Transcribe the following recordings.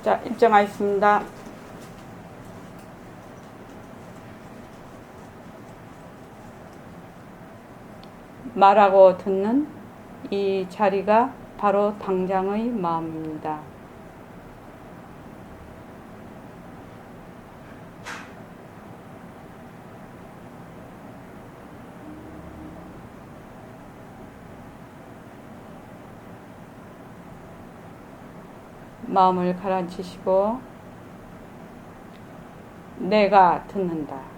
자, 입장하겠습니다. 말하고 듣는 이 자리가 바로 당장의 마음입니다. 마음을 가라앉히시고 내가 듣는다.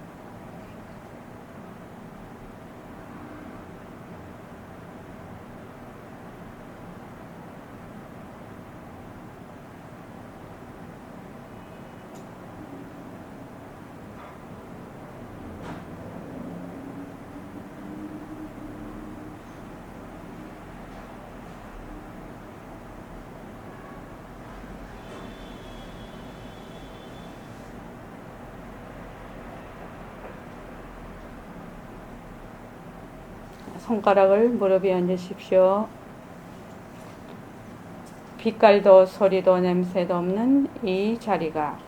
손가락을 무릎 위에 얹으십시오. 빛깔도 소리도 냄새도 없는 이 자리가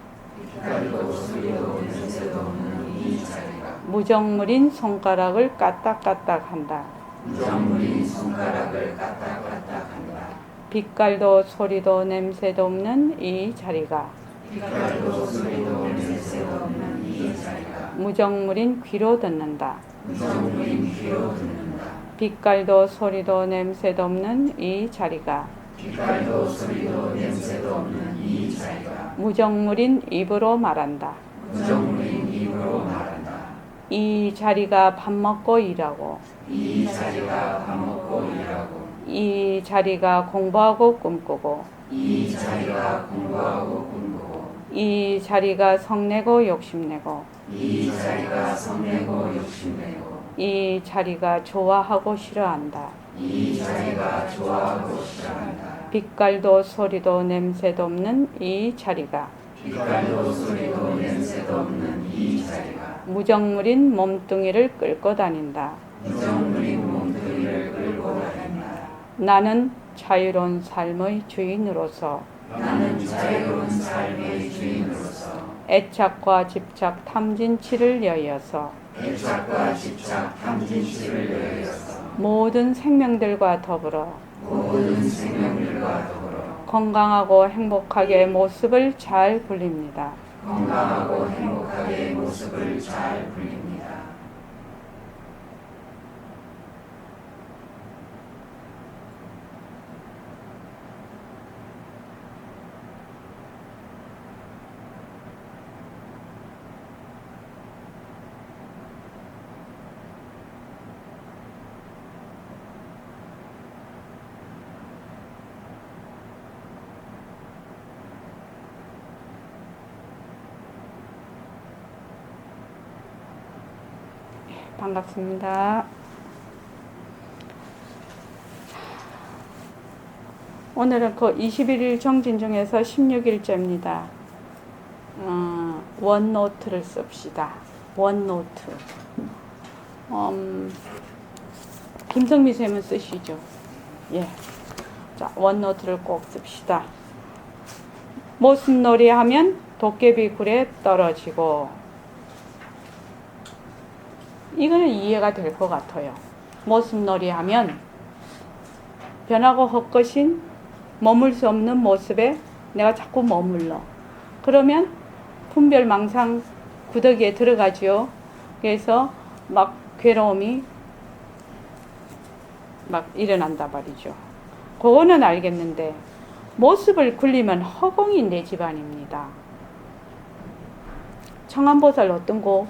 무정물인 손가락을 까딱까딱 한다. 빛깔도 소리도 냄새도 없는 이 자리가 무정물인 귀로 듣는다. 빛깔도 소리도 냄새도 없는 이 자리가 무정물인 입으로 말한다. 이 자리가 밥 먹고 일하고 이 자리가 공부하고 꿈꾸고 이 자리가 성내고 욕심내고 이 자리가 좋아하고 싫어한다. 빛깔도 소리도 냄새도 없는 이 자리가 무정물인 몸뚱이를 끌고 다닌다. 나는 자유로운 삶의 주인으로서 애착과 집착 탐진치를 여의어서 모든 생명들과 더불어 건강하고 행복하게 모습을 잘 굴립니다. 반갑습니다. 오늘은 그 21일 정진 중에서 16일째입니다. 원노트를 씁시다. 원노트. 김성미 쌤은 쓰시죠. 예. 자, 원노트를 꼭 씁시다. 모습놀이 하면 도깨비 굴에 떨어지고, 이거는 이해가 될 것 같아요. 모습놀이 하면 변하고 헛것인 머물 수 없는 모습에 내가 자꾸 머물러. 그러면 분별망상 구더기에 들어가죠. 그래서 막 괴로움이 막 일어난다 말이죠. 그거는 알겠는데 모습을 굴리면 허공이 내 집안입니다. 청암보살 어떤 거?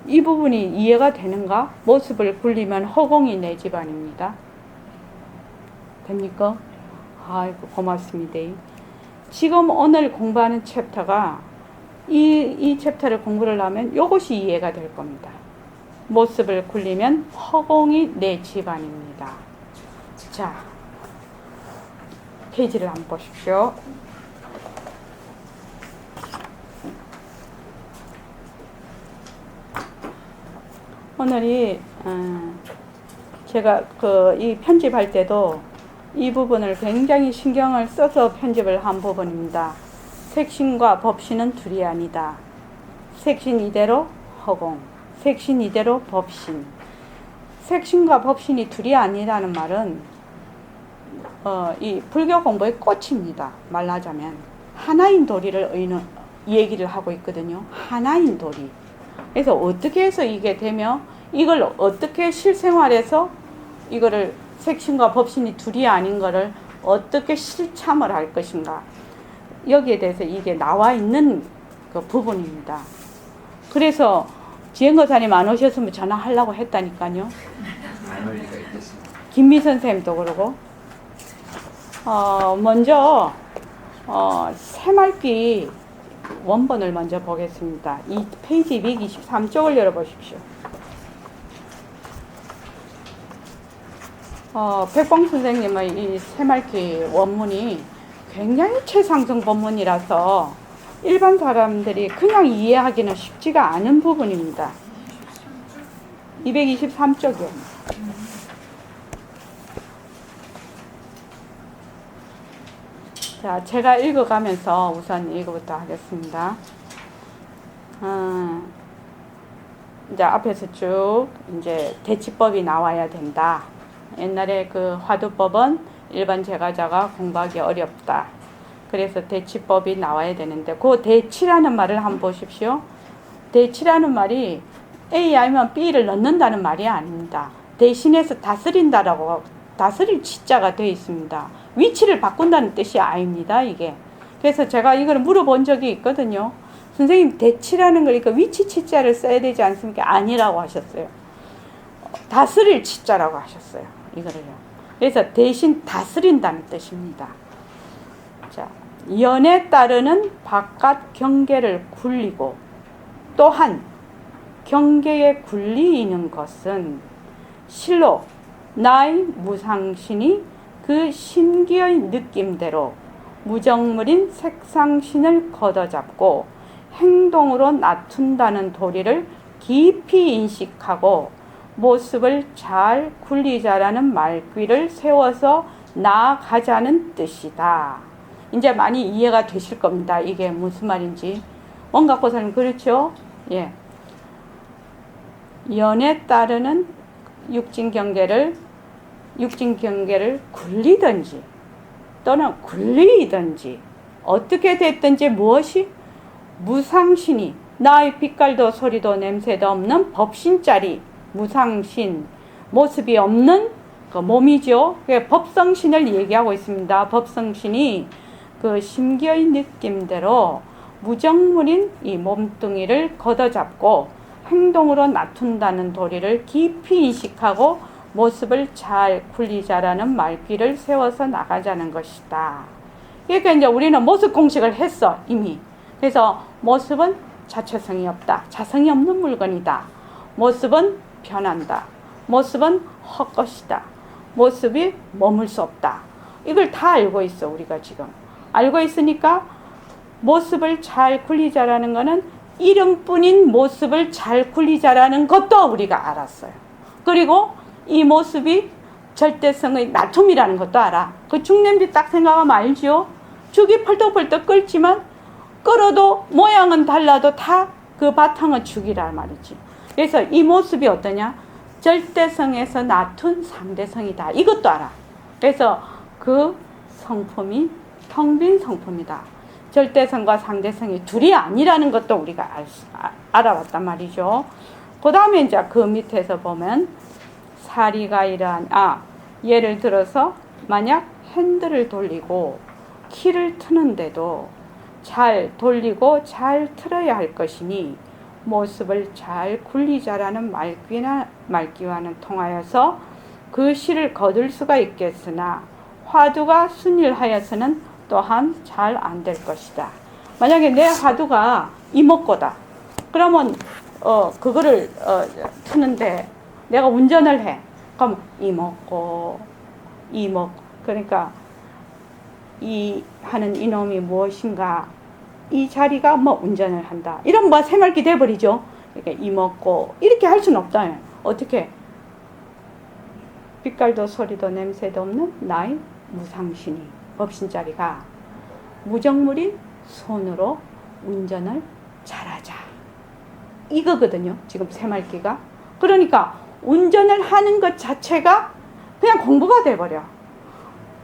이 부분이 이해가 되는가? 모습을 굴리면 허공이 내 집안입니다. 됩니까? 아이고 고맙습니다. 지금 오늘 공부하는 챕터가 이 챕터를 공부를 하면 이것이 이해가 될 겁니다. 모습을 굴리면 허공이 내 집안입니다. 자, 페이지를 한번 보십시오. 오늘이 제가 이 편집할 때도 이 부분을 굉장히 신경을 써서 편집을 한 부분입니다. 색신과 법신은 둘이 아니다. 색신 이대로 허공, 색신 이대로 법신. 색신과 법신이 둘이 아니라는 말은 이 불교 공부의 꽃입니다. 말하자면 하나인 도리를 얘기를 하고 있거든요. 하나인 도리. 그래서 어떻게 해서 이게 되며 이걸 어떻게 실생활에서 이거를 색신과 법신이 둘이 아닌 거를 어떻게 실참을 할 것인가. 여기에 대해서 이게 나와 있는 그 부분입니다. 그래서 지행거사님 안 오셨으면 전화하려고 했다니까요. 안 올 리가 있겠습니다. 김미 선생님도 그러고. 먼저 새말기 원본을 먼저 보겠습니다. 이 페이지 123쪽을 열어보십시오. 백봉 선생님의 이 새말기 원문이 굉장히 최상승 본문이라서 일반 사람들이 그냥 이해하기는 쉽지가 않은 부분입니다. 223쪽이요. 자, 제가 읽어가면서 우선 이거부터 하겠습니다. 이제 앞에서 쭉 이제 대치법이 나와야 된다. 옛날에 그 화두법은 일반 제가자가 공부하기 어렵다. 그래서 대치법이 나와야 되는데 그 대치라는 말을 한번 보십시오. 대치라는 말이 A 아니면 B를 넣는다는 말이 아닙니다. 대신해서 다스린다라고 다스릴 치자가 되어 있습니다. 위치를 바꾼다는 뜻이 아닙니다. 이게. 그래서 제가 이걸 물어본 적이 있거든요. 선생님 대치라는 걸 그러니까 위치 치자를 써야 되지 않습니까? 아니라고 하셨어요. 다스릴 치자라고 하셨어요. 이거를요. 그래서 대신 다스린다는 뜻입니다. 자, 연에 따르는 바깥 경계를 굴리고 또한 경계에 굴리는 것은 실로 나의 무상신이 그 신기의 느낌대로 무정물인 색상신을 걷어잡고 행동으로 낮춘다는 도리를 깊이 인식하고 모습을 잘 굴리자라는 말귀를 세워서 나아가자는 뜻이다. 이제 많이 이해가 되실 겁니다. 이게 무슨 말인지. 원각보살님 그렇죠? 예. 연에 따르는 육진경계를 굴리든지 또는 굴리든지 어떻게 됐든지 무엇이 무상신이 나의 빛깔도 소리도 냄새도 없는 법신짜리 무상신 모습이 없는 그 몸이죠. 법성신을 얘기하고 있습니다. 법성신이 그 심기의 느낌대로 무정물인 이 몸뚱이를 걷어잡고 행동으로 낮춘다는 도리를 깊이 인식하고 모습을 잘 굴리자라는 말귀를 세워서 나가자는 것이다. 그러니까 이제 우리는 모습 공식을 했어 이미. 그래서 모습은 자체성이 없다. 자성이 없는 물건이다. 모습은 변한다. 모습은 헛것이다. 모습이 머물 수 없다. 이걸 다 알고 있어 우리가 지금. 알고 있으니까 모습을 잘 굴리자라는 것은 이름뿐인 모습을 잘 굴리자라는 것도 우리가 알았어요. 그리고 이 모습이 절대성의 낮춤이라는 것도 알아. 그 죽냄비 딱 생각하면 알죠? 죽이 펄떡펄떡 끓지만 끓어도 모양은 달라도 다 그 바탕은 죽이란 말이지. 그래서 이 모습이 어떠냐? 절대성에서 낮춘 상대성이다. 이것도 알아. 그래서 그 성품이 텅 빈 성품이다. 절대성과 상대성이 둘이 아니라는 것도 우리가 알아왔단 말이죠. 그 다음에 이제 그 밑에서 보면 사리가 이러한 예를 들어서 만약 핸들을 돌리고 키를 트는데도 잘 돌리고 잘 틀어야 할 것이니 모습을 잘 굴리자라는 말귀와는 통하여서 그 실을 거둘 수가 있겠으나 화두가 순일하여서는 또한 잘 안 될 것이다. 만약에 내 화두가 이목고다. 그러면 그거를 트는데 내가 운전을 해. 그럼 이목고 그러니까 이 하는 이놈이 무엇인가 이 자리가 뭐 운전을 한다. 이런 뭐 새말기 돼버리죠. 그러니까 이목고 이렇게 할 수는 없다. 어떻게? 빛깔도 소리도 냄새도 없는 나의 무상신이 법신자리가 무정물인 손으로 운전을 잘하자. 이거거든요. 지금 새말기가. 그러니까 운전을 하는 것 자체가 그냥 공부가 돼버려.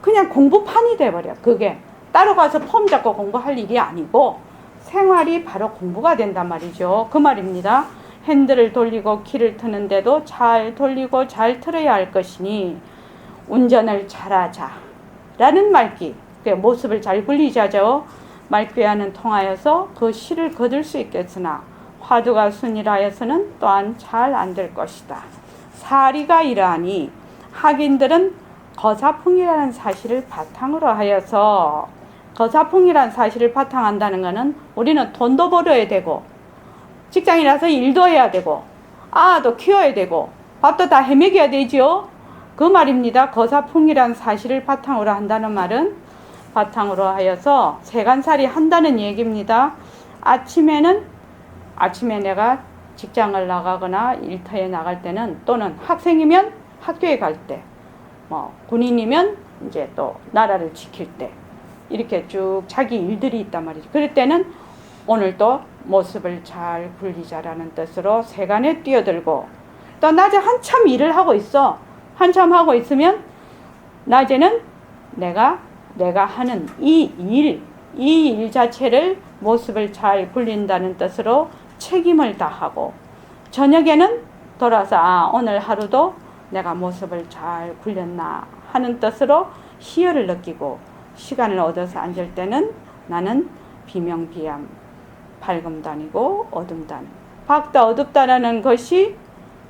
그냥 공부판이 돼버려. 그게 따로 가서 폼 잡고 공부할 일이 아니고 생활이 바로 공부가 된단 말이죠. 그 말입니다. 핸들을 돌리고 키를 트는데도 잘 돌리고 잘 틀어야 할 것이니 운전을 잘하자 라는 말귀, 모습을 잘 굴리자죠. 말귀와는 통하여서 그 시를 거둘 수 있겠으나 화두가 순이라여서는 또한 잘 안 될 것이다. 사리가 이러하니 학인들은 거사풍이라는 사실을 바탕으로 하여서, 거사풍이라는 사실을 바탕한다는 것은 우리는 돈도 벌어야 되고 직장이라서 일도 해야 되고 아도 키워야 되고 밥도 다 해먹여야 되죠. 그 말입니다. 거사풍이라는 사실을 바탕으로 한다는 말은 바탕으로 하여서 세간살이 한다는 얘기입니다. 아침에 내가 직장을 나가거나 일터에 나갈 때는, 또는 학생이면 학교에 갈 때, 군인이면 이제 또 나라를 지킬 때, 이렇게 쭉 자기 일들이 있단 말이죠. 그럴 때는 오늘도 모습을 잘 굴리자라는 뜻으로 세간에 뛰어들고, 또 낮에 한참 일을 하고 있어. 한참 하고 있으면 낮에는 내가 하는 이 일 자체를 모습을 잘 굴린다는 뜻으로 책임을 다하고, 저녁에는 돌아서 오늘 하루도 내가 모습을 잘 굴렸나 하는 뜻으로 희열을 느끼고, 시간을 얻어서 앉을 때는 나는 비명비암, 밝음도 아니고 어둠도 아니고, 밝다 어둡다라는 것이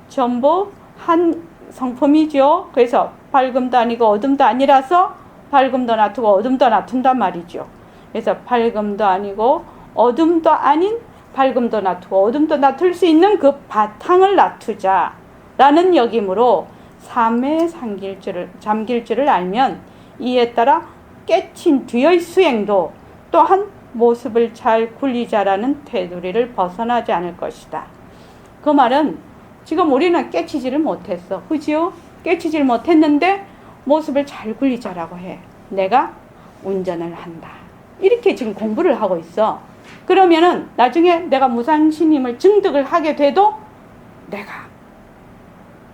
전부 한 성품이죠. 그래서 밝음도 아니고 어둠도 아니라서 밝음도 놔두고 어둠도 놔둔단 말이죠. 그래서 밝음도 아니고 어둠도 아닌 밝음도 놔두고 어둠도 놔둘 수 있는 그 바탕을 놔두자라는 역임으로 삶에 잠길 줄을 알면 이에 따라 깨친 뒤의 수행도 또한 모습을 잘 굴리자라는 테두리를 벗어나지 않을 것이다. 그 말은 지금 우리는 깨치지를 못했어. 그지요? 깨치지를 못했는데 모습을 잘 굴리자라고 해. 내가 운전을 한다. 이렇게 지금 공부를 하고 있어. 그러면은 나중에 내가 무상신임을 증득을 하게 돼도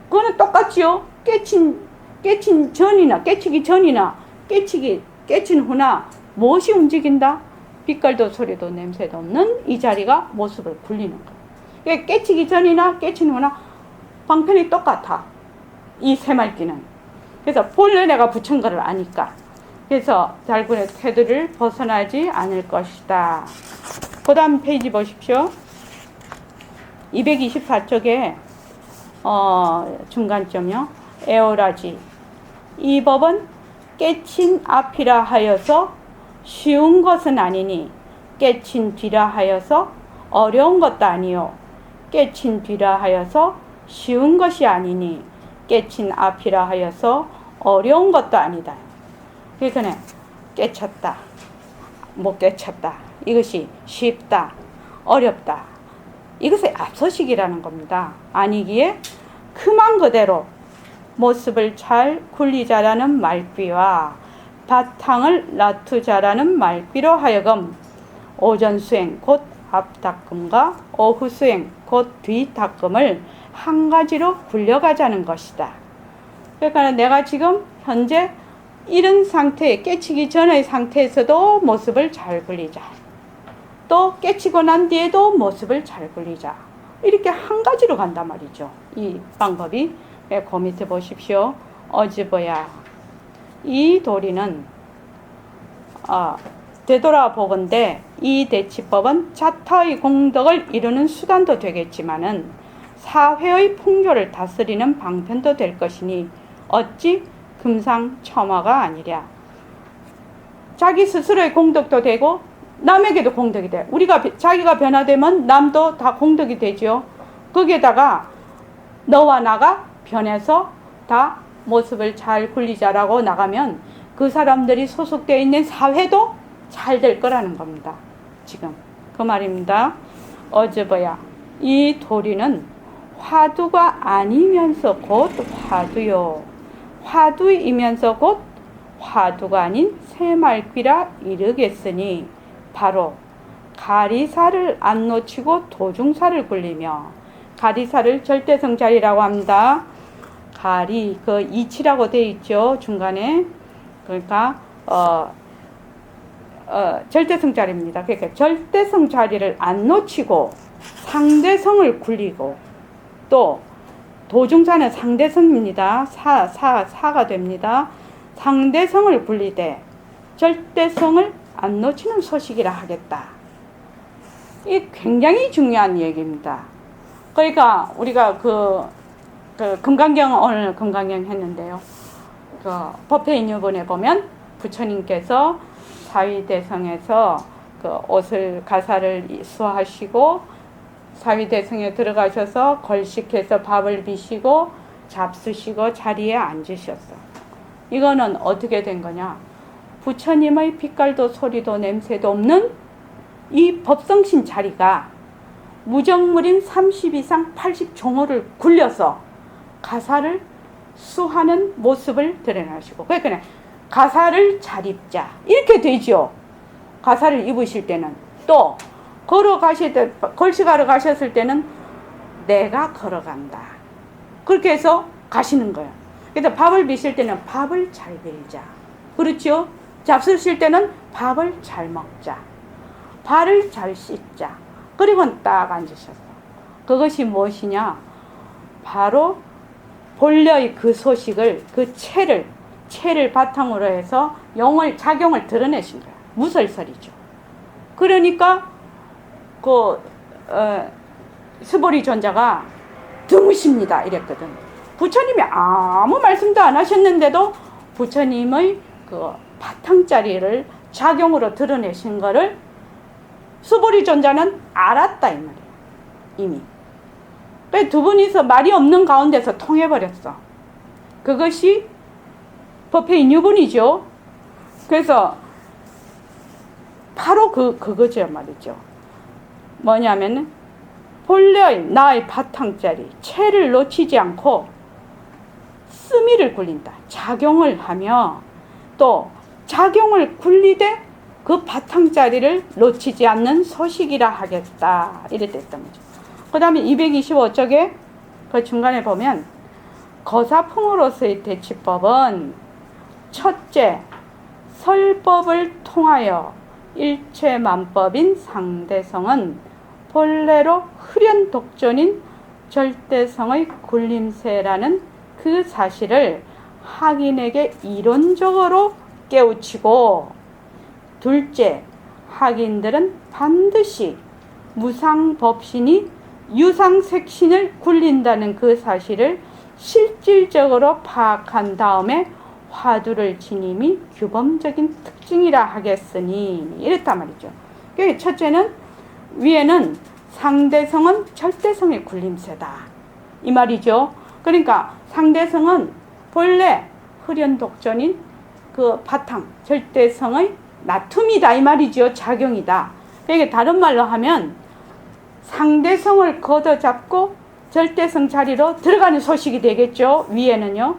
그거는 똑같지요. 깨치기 전이나 깨친 후나 무엇이 움직인다? 빛깔도 소리도 냄새도 없는 이 자리가 모습을 굴리는 거야. 그러니까 깨치기 전이나 깨친 후나 방편이 똑같아. 이 새말기는. 그래서 본래 내가 붙인 거를 아니까. 그래서 달군의 태도를 벗어나지 않을 것이다. 그 다음 페이지 보십시오. 224쪽에 중간점이요. 에오라지. 이 법은 깨친 앞이라 하여서 쉬운 것은 아니니 깨친 뒤라 하여서 어려운 것도 아니요. 깨친 뒤라 하여서 쉬운 것이 아니니 깨친 앞이라 하여서 어려운 것도 아니다. 그러니까 깨쳤다, 못 깨쳤다, 이것이 쉽다, 어렵다, 이것의 앞서식이라는 겁니다. 아니기에 그만 그대로 모습을 잘 굴리자라는 말귀와 바탕을 놔두자라는 말귀로 하여금 오전 수행 곧 앞닦음과 오후 수행 곧 뒤닦음을 한 가지로 굴려가자는 것이다. 그러니까 내가 지금 현재 이런 상태에, 깨치기 전의 상태에서도 모습을 잘 굴리자. 또 깨치고 난 뒤에도 모습을 잘 굴리자. 이렇게 한 가지로 간단 말이죠. 이 방법이. 그 밑에 보십시오. 어지보야. 이 도리는 되돌아보건대 이 대치법은 자타의 공덕을 이루는 수단도 되겠지만은 사회의 풍조를 다스리는 방편도 될 것이니 어찌 금상첨화가 아니랴. 자기 스스로의 공덕도 되고 남에게도 공덕이 돼. 자기가 변화되면 남도 다 공덕이 되죠. 거기에다가 너와 나가 변해서 다 모습을 잘 굴리자라고 나가면 그 사람들이 소속되어 있는 사회도 잘 될 거라는 겁니다. 지금 그 말입니다. 어즈버야. 이 도리는 화두가 아니면서 곧 화두요. 화두이면서 곧 화두가 아닌 새말귀라 이르겠으니 바로 가리사를 안 놓치고 도중사를 굴리며, 가리사를 절대성 자리라고 합니다. 가리, 그 이치라고 되어 있죠, 중간에. 그러니까 절대성 자리입니다. 그러니까 절대성 자리를 안 놓치고 상대성을 굴리고, 또 도중사는 상대성입니다. 사가 됩니다. 상대성을 굴리되 절대성을 안 놓치는 소식이라 하겠다. 이 굉장히 중요한 얘기입니다. 그러니까 우리가 금강경, 오늘 금강경 했는데요. 법회인유본에 보면 부처님께서 사위대성에서 옷을 가사를 수하시고 사위대성에 들어가셔서 걸식해서 밥을 비시고 잡수시고 자리에 앉으셨어. 이거는 어떻게 된 거냐? 부처님의 빛깔도 소리도 냄새도 없는 이 법성신 자리가 무정물인 30 이상 80종호를 굴려서 가사를 수하는 모습을 드러나시고, 그러니까 가사를 잘 입자 이렇게 되죠. 가사를 입으실 때는, 또 걸어가실 때, 걸식하러 가셨을 때는 내가 걸어간다, 그렇게 해서 가시는 거예요. 그래서 밥을 비실 때는 밥을 잘 빌자, 그렇죠? 잡수실 때는 밥을 잘 먹자, 발을 잘 씻자, 그리고 딱 앉으셨어. 그것이 무엇이냐? 바로 본래의 그 소식을, 그 체를 바탕으로 해서 작용을 드러내신 거야. 무설설이죠. 그러니까 스보리 존자가 드무십니다 이랬거든. 부처님이 아무 말씀도 안 하셨는데도 부처님의 그 바탕자리를 작용으로 드러내신 거를 스보리 존자는 알았다 이 말이야. 이미 두 분이서 말이 없는 가운데서 통해버렸어. 그것이 법회인유본이죠. 그래서 바로 그거죠 말이죠. 뭐냐면 본래의 나의 바탕자리 체를 놓치지 않고 스미를 굴린다. 작용을 하며 또 작용을 굴리되 그 바탕자리를 놓치지 않는 소식이라 하겠다. 이랬단 말이죠. 그 다음에 225쪽에 그 중간에 보면 거사풍으로서의 대치법은 첫째, 설법을 통하여 일체만법인 상대성은 본래로 흡연독존인 절대성의 굴림세라는 그 사실을 학인에게 이론적으로 깨우치고, 둘째, 학인들은 반드시 무상법신이 유상색신을 굴린다는 그 사실을 실질적으로 파악한 다음에 화두를 지님이 규범적인 특징이라 하겠으니, 이랬단 말이죠. 그러니까 첫째는 위에는 상대성은 절대성의 굴림세다 이 말이죠. 그러니까 상대성은 본래 흡연독존인 그 바탕 절대성의 나툼이다 이 말이죠. 작용이다. 그러니까 다른 말로 하면 상대성을 걷어잡고 절대성 자리로 들어가는 소식이 되겠죠. 위에는요.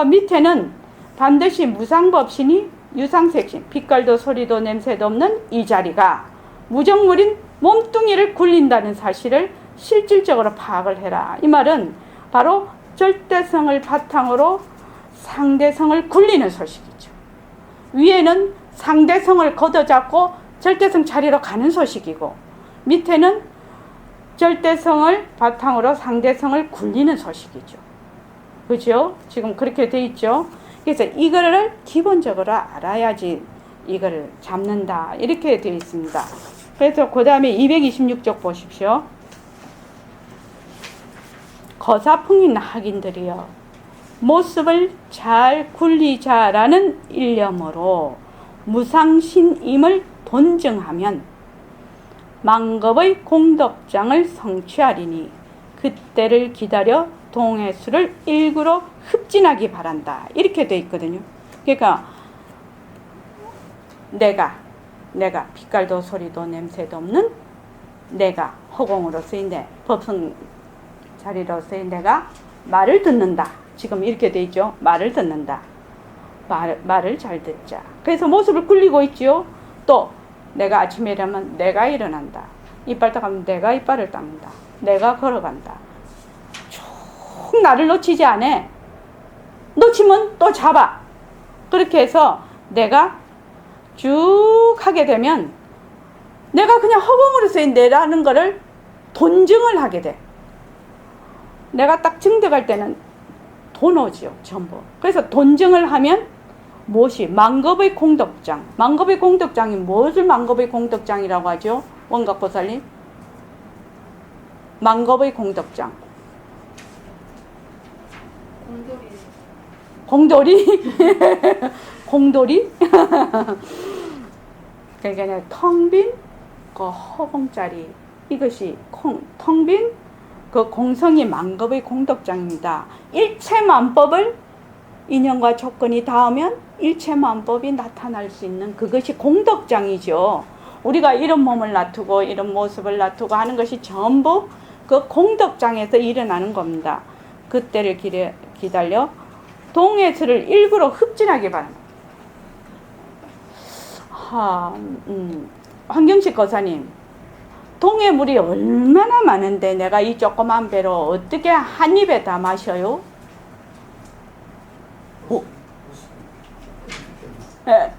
밑에는 반드시 무상법신이 유상색신, 빛깔도 소리도 냄새도 없는 이 자리가 무정물인 몸뚱이를 굴린다는 사실을 실질적으로 파악을 해라. 이 말은 바로 절대성을 바탕으로 상대성을 굴리는 소식이죠. 위에는 상대성을 걷어잡고 절대성 자리로 가는 소식이고, 밑에는 절대성을 바탕으로 상대성을 굴리는 소식이죠. 그죠? 지금 그렇게 돼 있죠. 그래서 이거를 기본적으로 알아야지 이거를 잡는다 이렇게 되어 있습니다. 그래서 그 다음에 226쪽 보십시오. 거사풍인 학인들이여 모습을 잘 굴리자라는 일념으로 무상신임을 돈증하면 망겁의 공덕장을 성취하리니 그때를 기다려 동해수를 일구로 흡진하기 바란다. 이렇게 돼 있거든요. 그러니까 내가 빛깔도 소리도 냄새도 없는 내가 허공으로서의 내 법성 자리로서의 내가 말을 듣는다. 지금 이렇게 돼 있죠. 말을 듣는다. 말을 잘 듣자. 그래서 모습을 굴리고 있죠. 또 내가 아침에 일어나면 내가 일어난다. 이빨 닦으면 내가 이빨을 닦는다. 내가 걸어간다. 쭉 나를 놓치지 않아. 놓치면 또 잡아. 그렇게 해서 내가 쭉 하게 되면 내가 그냥 허공으로서의 내라는 거를 돈증을 하게 돼. 내가 딱 증득할 때는 돈 오지요, 전부. 그래서 돈증을 하면 무엇이? 만겁의 공덕장. 만겁의 공덕장이 무엇을 만겁의 공덕장이라고 하죠? 원각보살님? 만겁의 공덕장. 공돌이? 공돌이? 그러니까 텅 빈 그 허공짜리, 이것이 텅 빈 그 공성이 만겁의 공덕장입니다. 일체만법을 인연과 조건이 닿으면 일체만법이 나타날 수 있는 그것이 공덕장이죠. 우리가 이런 몸을 놔두고 이런 모습을 놔두고 하는 것이 전부 그 공덕장에서 일어나는 겁니다. 그때를 기다려 동해수를 일부러 흡진하기 바랍니다. 황경식 거사님, 동해물이 얼마나 많은데 내가 이 조그만 배로 어떻게 한 입에 다 마셔요?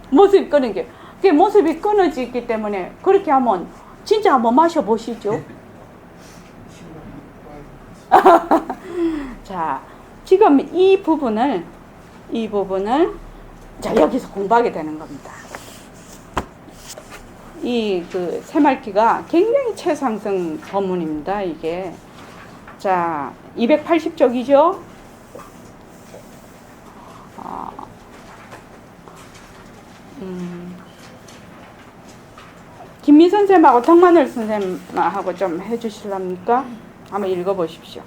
모습이 끊은 게, 그게 모습이 끊어지기 때문에 그렇게 하면 진짜 한번 마셔보시죠. 자, 지금 이 부분을 자, 여기서 공부하게 되는 겁니다. 이 그 새말기가 굉장히 최상승 법문입니다. 이게 자 280쪽이죠. 김미 선생님하고 덕만을 선생님하고 좀 해주실랍니까? 한번 읽어보십시오.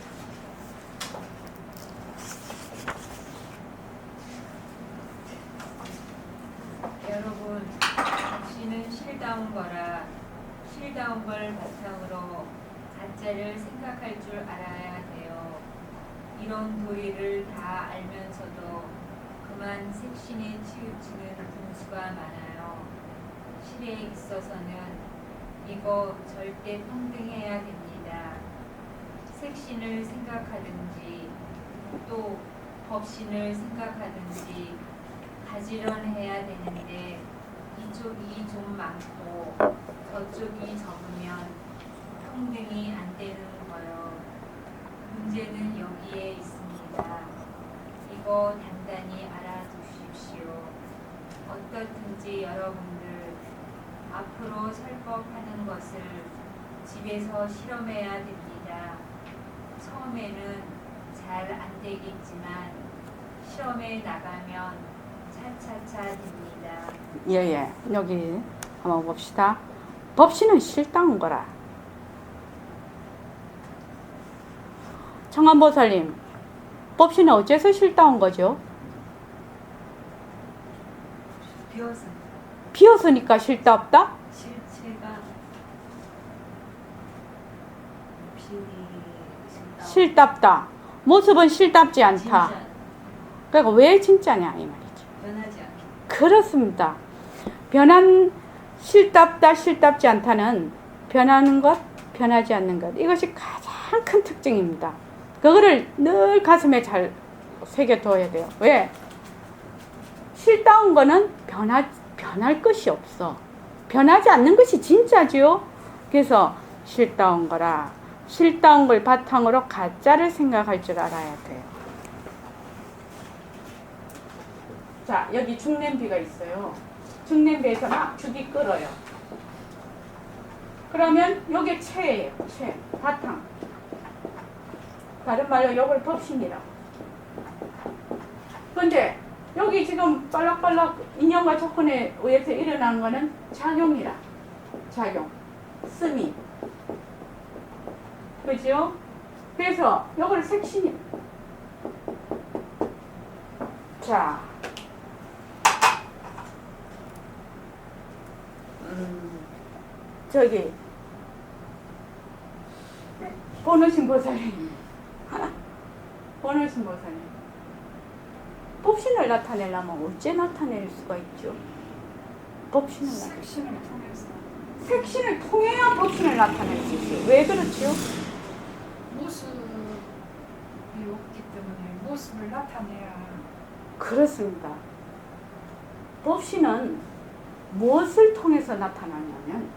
여러분, 당신은 실다운 거라. 실다운 걸 바탕으로 가짜를 생각할 줄 알아야 돼요. 이런 도리를 다 알면서도 그만 색신에 치우치는 분수가 많아요. 실에 있어서는 이거 절대 평등해야 됩니다. 색신을 생각하든지 또 법신을 생각하든지 가지런해야 되는데 이쪽이 좀 많고 저쪽이 적으면 평등이 안 되는 거요. 문제는 여기에 있습니다. 이거 단단히 알아두십시오. 어떻든지 여러분들 앞으로 설법하는 것을 집에서 실험해야 됩니다. 처음에는 잘 안 되겠지만 실험에 나가면 차차차 됩니다. 예예. 여기 한번 봅시다. 법신은 실다운 거라. 청안보살님, 법신은 어째서 실다운 거죠? 비어서 비었으니까 실다 없다? 실체가 실답다. 모습은 실답지 않다. 진짜 그러니까 왜 진짜냐 이 말이죠. 변하지 않게. 그렇습니다. 변한 실답다 실답지 않다는 변하는 것 변하지 않는 것, 이것이 가장 큰 특징입니다. 그거를 늘 가슴에 잘 새겨둬야 돼요. 왜? 실다운 거는 변할 것이 없어. 변하지 않는 것이 진짜지요. 그래서 실다운 거라. 실다운 걸 바탕으로 가짜를 생각할 줄 알아야 돼요. 자, 여기 중냄비가 있어요. 중냄비에서 막 죽이 끓어요. 그러면 요게 체예요. 체, 바탕. 다른 말로 요걸 법신이라고. 근데 여기 지금 빨락빨락 인연과 조건에 의해서 일어나는 거는 작용이라. 작용. 스미. 그죠? 그래서 요걸 색신이라. 자. 저기 보너신 보살님, 보너신 보살님, 법신을 나타내려면 어째 나타낼 수가 있죠? 법신을 나타내. 색신을 통해서 색신을 통해야 법신을 나타낼 수 있어요. 왜 그렇죠? 모습이 없기 때문에 모습을 나타내야. 그렇습니다. 법신은 무엇을 통해서 나타나냐면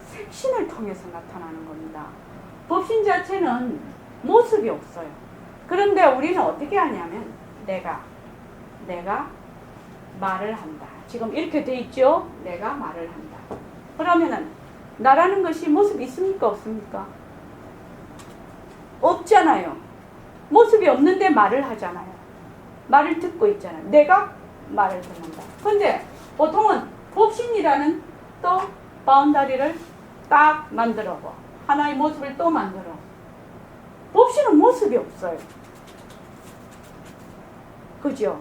색신을 통해서 나타나는 겁니다. 법신 자체는 모습이 없어요. 그런데 우리는 어떻게 하냐면 내가 말을 한다. 지금 이렇게 돼 있죠? 내가 말을 한다. 그러면은 나라는 것이 모습이 있습니까? 없습니까? 없잖아요. 모습이 없는데 말을 하잖아요. 말을 듣고 있잖아요. 내가 말을 듣는다. 근데 보통은 법신이라는 또 바운다리를 딱 만들어 봐. 하나의 모습을 또 만들어. 법신은 모습이 없어요. 그죠?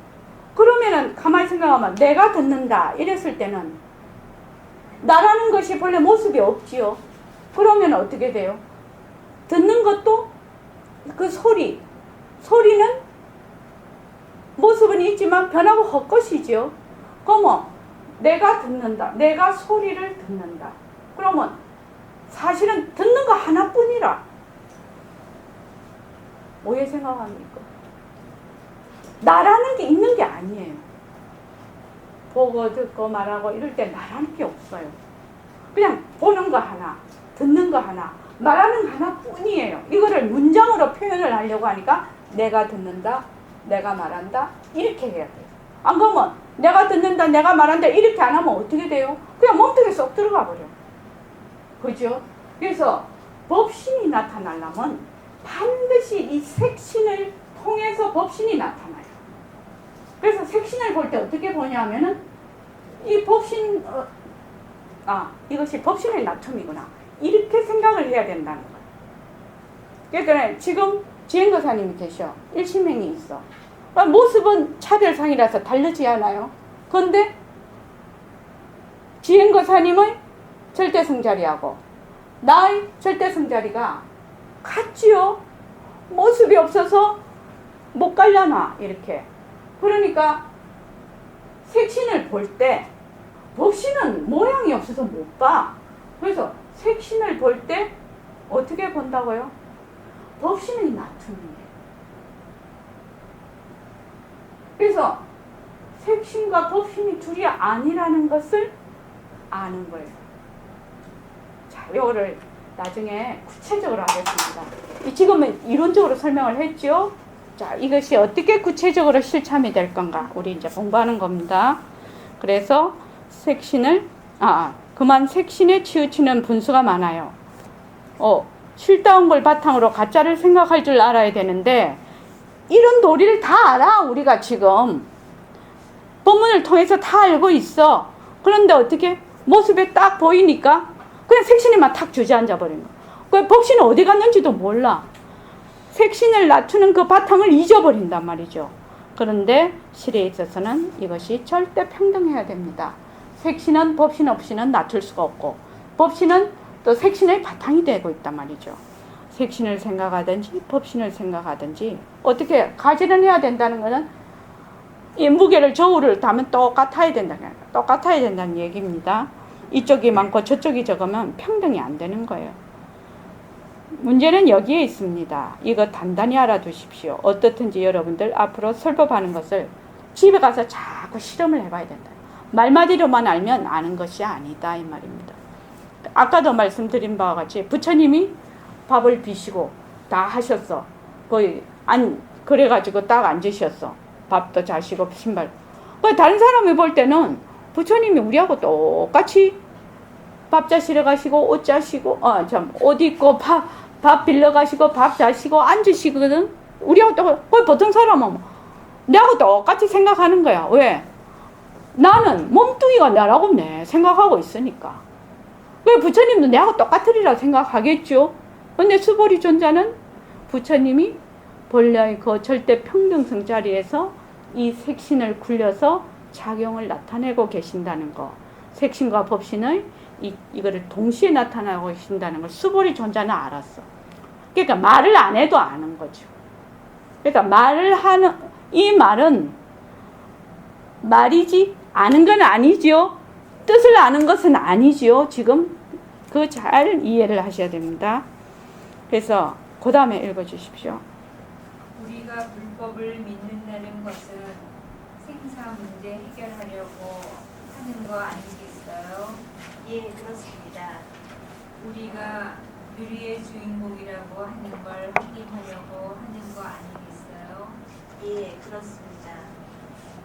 그러면은 가만히 생각하면 내가 듣는다 이랬을 때는 나라는 것이 본래 모습이 없지요. 그러면 어떻게 돼요? 듣는 것도 그 소리는 모습은 있지만 변하고 헛것이지요. 그러면 내가 듣는다. 내가 소리를 듣는다. 그러면 사실은 듣는 거 하나뿐이라. 뭐에 생각합니까? 나라는 게 있는 게 아니에요. 보고 듣고 말하고 이럴 때 나라는 게 없어요. 그냥 보는 거 하나, 듣는 거 하나, 말하는 거 하나뿐이에요. 이거를 문장으로 표현을 하려고 하니까 내가 듣는다, 내가 말한다 이렇게 해야 돼요. 안 그러면 내가 듣는다, 내가 말한다 이렇게 안 하면 어떻게 돼요? 그냥 몸속에 쏙 들어가 버려. 그죠? 그래서 법신이 나타나려면 반드시 이 색신을 통해서 법신이 나타나요. 그래서 색신을 볼 때 어떻게 보냐면은 이 법신 이것이 법신의 나툼이구나 이렇게 생각을 해야 된다는 거예요. 그러니까 지금 지행거사님이 계셔. 일심행이 있어. 모습은 차별상이라서 다르지 않아요. 그런데 지행거사님의 절대성자리하고 나의 절대성자리가 같지요. 모습이 없어서 못 갈려나 이렇게. 그러니까 색신을 볼 때 법신은 모양이 없어서 못 봐. 그래서 색신을 볼 때 어떻게 본다고요? 법신의 나툼이에요. 그래서 색신과 법신이 둘이 아니라는 것을 아는 거예요. 자, 이거를 나중에 구체적으로 하겠습니다. 지금은 이론적으로 설명을 했죠. 자, 이것이 어떻게 구체적으로 실참이 될 건가? 우리 이제 공부하는 겁니다. 그래서 색신을 그만 색신에 치우치는 분수가 많아요. 실다운 걸 바탕으로 가짜를 생각할 줄 알아야 되는데 이런 도리를 다 알아. 우리가 지금 본문을 통해서 다 알고 있어. 그런데 어떻게 모습에 딱 보이니까 그냥 색신에만 탁 주저앉아 버린 거야. 그 법신은 어디 갔는지도 몰라. 색신을 낮추는 그 바탕을 잊어버린단 말이죠. 그런데 실에 있어서는 이것이 절대 평등해야 됩니다. 색신은 법신 없이는 낮출 수가 없고 법신은 또 색신의 바탕이 되고 있단 말이죠. 색신을 생각하든지 법신을 생각하든지 어떻게 가지는 해야 된다는 것은 이 무게를 저울을 다면 똑같아야 된다는 얘기입니다. 이쪽이 많고 저쪽이 적으면 평등이 안 되는 거예요. 문제는 여기에 있습니다. 이거 단단히 알아두십시오. 어떻든지 여러분들 앞으로 설법하는 것을 집에 가서 자꾸 실험을 해봐야 된다. 말마디로만 알면 아는 것이 아니다 이 말입니다. 아까도 말씀드린 바와 같이 부처님이 밥을 비시고 다 하셨어. 거의 그래가지고 딱 앉으셨어. 밥도 자시고 신발. 다른 사람이 볼 때는 부처님이 우리하고 똑같이 밥 자시러 가시고 옷 자시고 옷 입고 밥 빌려 가시고 밥 자시고 앉으시거든. 우리하고 보통 사람은 나하고 똑같이 생각하는 거야. 왜? 나는 몸뚱이가 나라고 생각하고 있으니까. 왜 부처님도 나하고 똑같으리라 생각하겠죠. 근데 수보리 존자는 부처님이 본래의 그 절대 평등성 자리에서 이 색신을 굴려서 작용을 나타내고 계신다는 거. 색신과 법신의 이거를 동시에 나타나고 계신다는 걸 수보리 존자는 알았어. 그러니까 말을 안 해도 아는 거죠. 그러니까 이 말은 말이지 아는 건 아니지요. 뜻을 아는 것은 아니지요. 지금 그 잘 이해를 하셔야 됩니다. 그래서 그 다음에 읽어주십시오. 우리가 불법을 믿는다는 것은 생사 문제 해결하려고 하는 거 아니겠어요? 예, 그렇습니다. 우리가 누리의 주인공이라고 하는 걸 확인하려고 하는 거 아니겠어요? 예, 그렇습니다.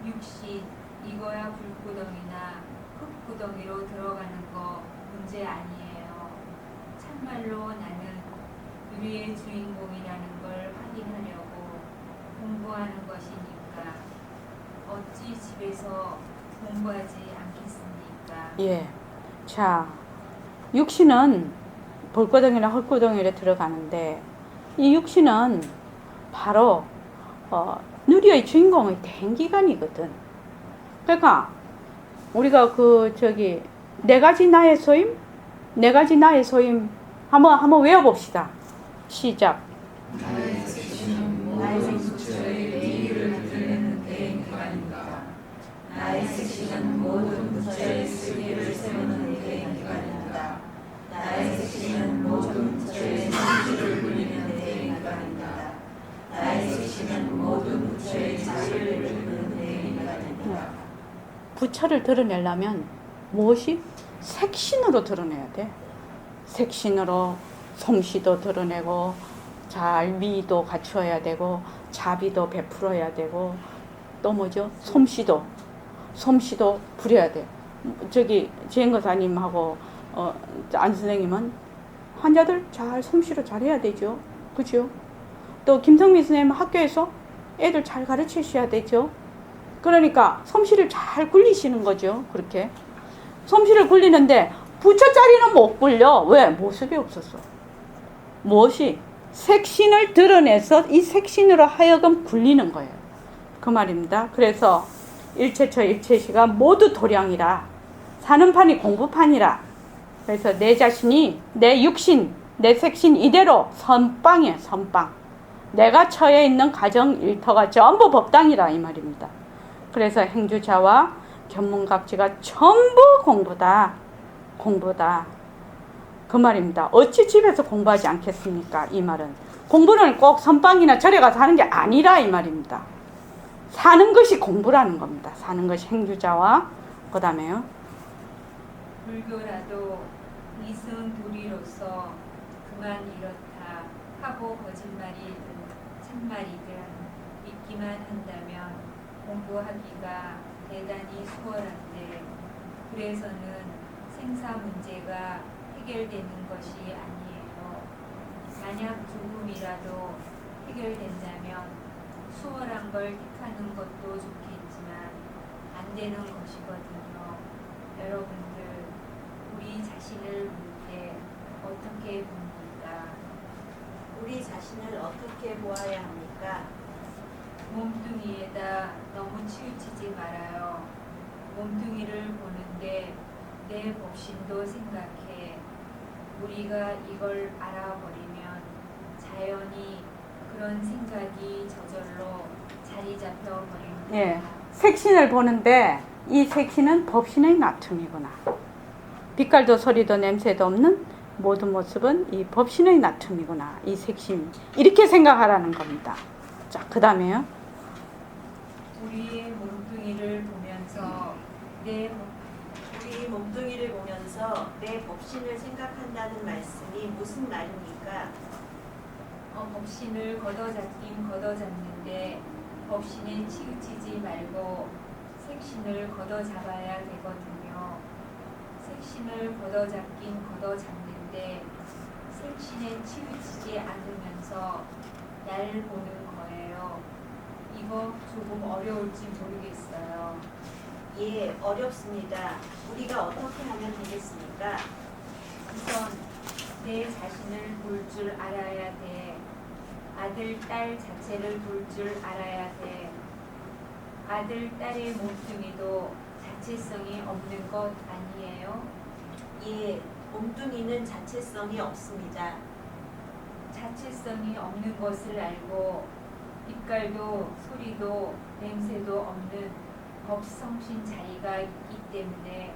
육신, 이거야 불구덩이나 흙구덩이로 들어가는 거 문제 아니에요. 참말로 나는 누리의 주인공이라는 걸 확인하려고 공부하는 것이니까 어찌 집에서 공부하지 않겠습니까? 예. 자, 육신은 볼구덩이나 흙구덩이로 들어가는데 이 육신은 바로 누리의 주인공의 대행기관이거든. 그러니까 우리가 네 가지 나의 소임, 네 가지 나의 소임 한번 외워봅시다. 시작. 나의 색신은 모든 부처의 얘기를 들리는 대행기관입니다. 나의 색신은 모든 부처의 세계를 세우는 대행기관입니다. 나의 색신은 모든 부처의 성질을 불리는 대행기관입니다. 나의 색신은 모든 부처의 자질을 불리는 대행기관입니다. 부처를 드러내려면 무엇이? 색신으로 드러내야 돼. 색신으로 솜씨도 드러내고 잘 미도 갖추어야 되고 자비도 베풀어야 되고 또 뭐죠? 솜씨도 부려야 돼. 지행거사님하고 안 선생님은 환자들 잘 솜씨로 잘해야 되죠. 그죠? 또 김성민 선생님은 학교에서 애들 잘 가르치셔야 되죠. 그러니까 솜씨를 잘 굴리시는 거죠. 그렇게 솜씨를 굴리는데 부처 자리는 못 굴려. 왜? 모습이 없었어. 무엇이? 색신을 드러내서 이 색신으로 하여금 굴리는 거예요. 그 말입니다. 그래서 일체처 일체시가 모두 도량이라 사는 판이 공부판이라. 그래서 내 자신이 내 육신 내 색신 이대로 선빵이에요. 선빵. 내가 처해 있는 가정 일터가 전부 법당이라 이 말입니다. 그래서 행주자와 견문각지가 전부 공부다. 그 말입니다. 어찌 집에서 공부하지 않겠습니까? 이 말은 공부는 꼭 선방이나 절에 가서 하는 게 아니라 이 말입니다. 사는 것이 공부라는 겁니다. 사는 것이 행주자와 그 다음에요. 불교라도 이승 도리로서 그만 이렇다 하고 거짓말이든 참말이든 믿기만 한다면 공부하기가 대단히 수월한데 그래서는 생사 문제가 해결되는 것이 아니에요. 만약 조금이라도 해결된다면 수월한 걸 택하는 것도 좋겠지만 안 되는 것이거든요. 여러분들 우리 자신을 볼 때 어떻게 봅니까? 우리 자신을 어떻게 보아야 합니까? 몸뚱이에다 너무 치우치지 말아요. 몸뚱이를 보는데 내 법신도 생각해. 우리가 이걸 알아버리면 자연히 그런 생각이 저절로 자리 잡혀 버립니다. 예, 색신을 보는데 이 색신은 법신의 나툼이구나. 빛깔도 소리도 냄새도 없는 모든 모습은 이 법신의 나툼이구나. 이 색신 이렇게 생각하라는 겁니다. 자, 그 다음에요. 우리의 몸뚱이를 보면서 내 법신을 생각한다는 말씀이 무슨 말입니까? 법신을 걷어잡긴 걷어잡는데 법신에 치우치지 말고 색신을 걷어잡아야 되거든요. 색신을 걷어잡긴 걷어잡는데 색신에 치우치지 않으면서 나를 보는 거예요. 이거 조금 어려울지 모르겠어요. 예, 어렵습니다. 우리가 어떻게 하면 되겠습니까? 우선 내 자신을 볼 줄 알아야 돼. 아들, 딸 자체를 볼 줄 알아야 돼. 아들, 딸의 몸뚱이도 자체성이 없는 것 아니에요? 예, 몸뚱이는 자체성이 없습니다. 자체성이 없는 것을 알고 빛깔도 소리도 냄새도 없는 법성신 자리가 있기 때문에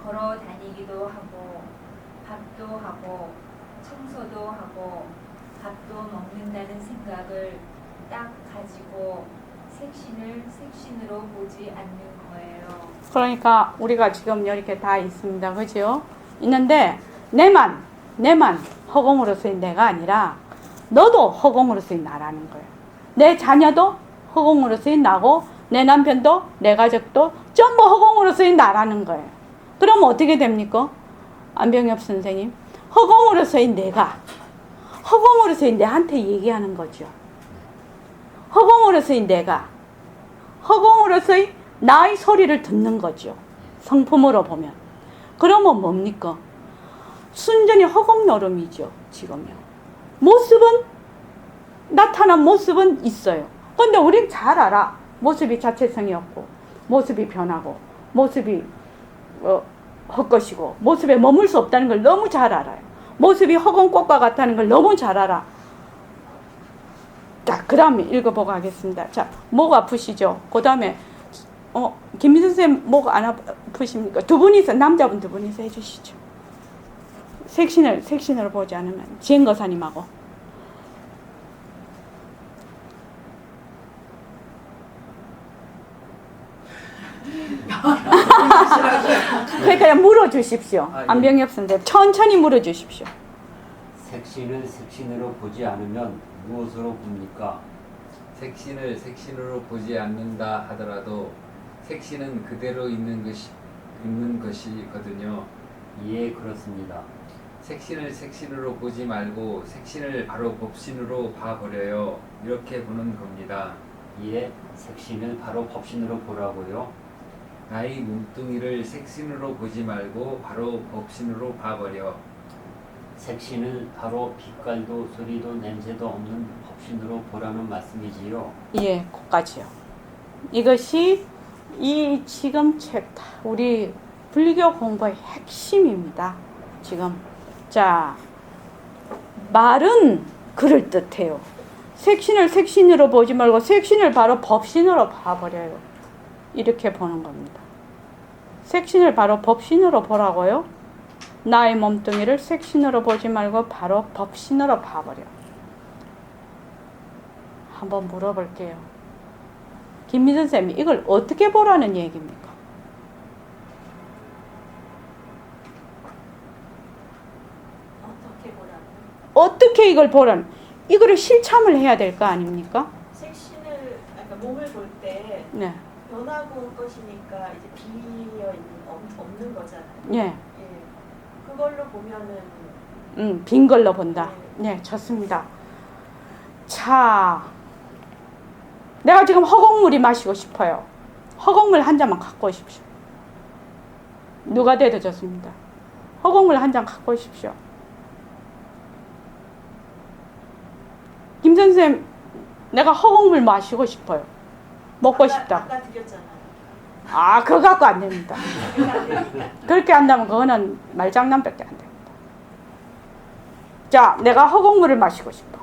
걸어 다니기도 하고 밥도 집도 하고 청소도 하고 밥도 먹는다는 생각을 딱 가지고 색신으로 보지 않는 거예요. 그러니까 우리가 지금 이렇게 다 있습니다. 그죠? 있는데 내만 허공으로서의 내가 아니라 너도 허공으로서의 나라는 거예요. 내 자녀도 허공으로서의 나고 내 남편도 내 가족도 전부 허공으로서의 나라는 거예요. 그럼 어떻게 됩니까? 안병엽 선생님, 허공으로서의 내가 허공으로서의 내한테 얘기하는 거죠. 허공으로서의 내가 허공으로서의 나의 소리를 듣는 거죠. 성품으로 보면. 그러면 뭡니까? 순전히 허공 노름이죠. 지금요. 모습은 나타난 모습은 있어요. 근데 우린 잘 알아. 모습이 자체성이 없고 모습이 변하고 모습이 헛것이고 모습에 머물 수 없다는 걸 너무 잘 알아요. 모습이 허공꽃과 같다는 걸 너무 잘 알아. 자, 그 다음에 읽어보고 하겠습니다. 자, 목 아프시죠? 그 다음에 김민선 선생님 목 안 아프십니까? 두 분이서, 남자분 두 분이서 해주시죠. 색신으로 보지 않으면 지행거사님하고. 그냥 물어주십시오. 안병엽 선생님 천천히 물어주십시오. 색신을 색신으로 보지 않으면 무엇으로 봅니까? 색신을 색신으로 보지 않는다 하더라도 색신은 그대로 있는 것이거든요. 예, 그렇습니다. 색신을 색신으로 보지 말고 색신을 바로 법신으로 봐버려요. 이렇게 보는 겁니다. 예, 색신을 바로 법신으로 보라고요. 나의 몸뚱이를 색신으로 보지 말고 바로 법신으로 봐버려. 색신을 바로 빛깔도 소리도 냄새도 없는 법신으로 보라는 말씀이지요. 예, 그까지요. 이것이 이 지금 챕터 우리 불교 공부의 핵심입니다. 지금 자, 말은 그럴듯해요. 색신을 색신으로 보지 말고 색신을 바로 법신으로 봐버려요. 이렇게 보는 겁니다. 색신을 바로 법신으로 보라고요. 나의 몸뚱이를 색신으로 보지 말고 바로 법신으로 봐버려. 한번 물어볼게요. 김미선 쌤이 이걸 어떻게 보라는 얘기입니까? 어떻게 보라고? 어떻게 이걸 보라는, 이거를 실참을 해야 될 거 아닙니까? 색신을, 그러니까 몸을 볼 때 네. 변하고 올 것이니까 이제 비어 있는 없는 거잖아요. 예. 예. 그걸로 보면은 빈 걸로 본다. 네, 좋습니다. 자, 내가 지금 허공물이 마시고 싶어요. 허공물 한 잔만 갖고 오십시오. 누가 돼도 좋습니다. 허공물 한 잔 갖고 오십시오. 김 선생님, 내가 허공물 마시고 싶어요. 먹고 싶다. 아까 드렸잖아요. 아, 그거 갖고 안 됩니다. 그렇게 한다면 그거는 말장난밖에 안 됩니다. 자, 내가 허공물을 마시고 싶어.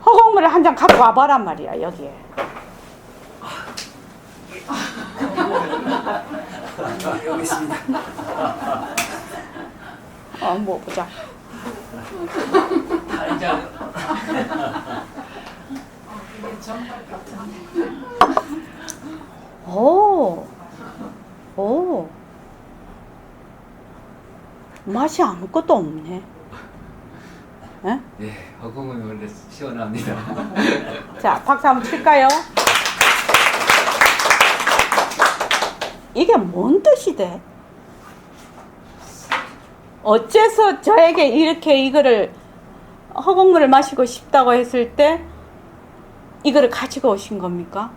허공물을 한 잔 갖고 와봐란 말이야, 여기에. 여기 있습니다. 뭐 보자. 한 잔. 이게 정말 같은데. 오, 맛이 아무것도 없네. 에? 예, 허공은 원래 시원합니다. 자, 박수 한번 칠까요? 이게 뭔 뜻이 돼? 어째서 저에게 이렇게 이거를 허공물을 마시고 싶다고 했을 때 이거를 가지고 오신 겁니까?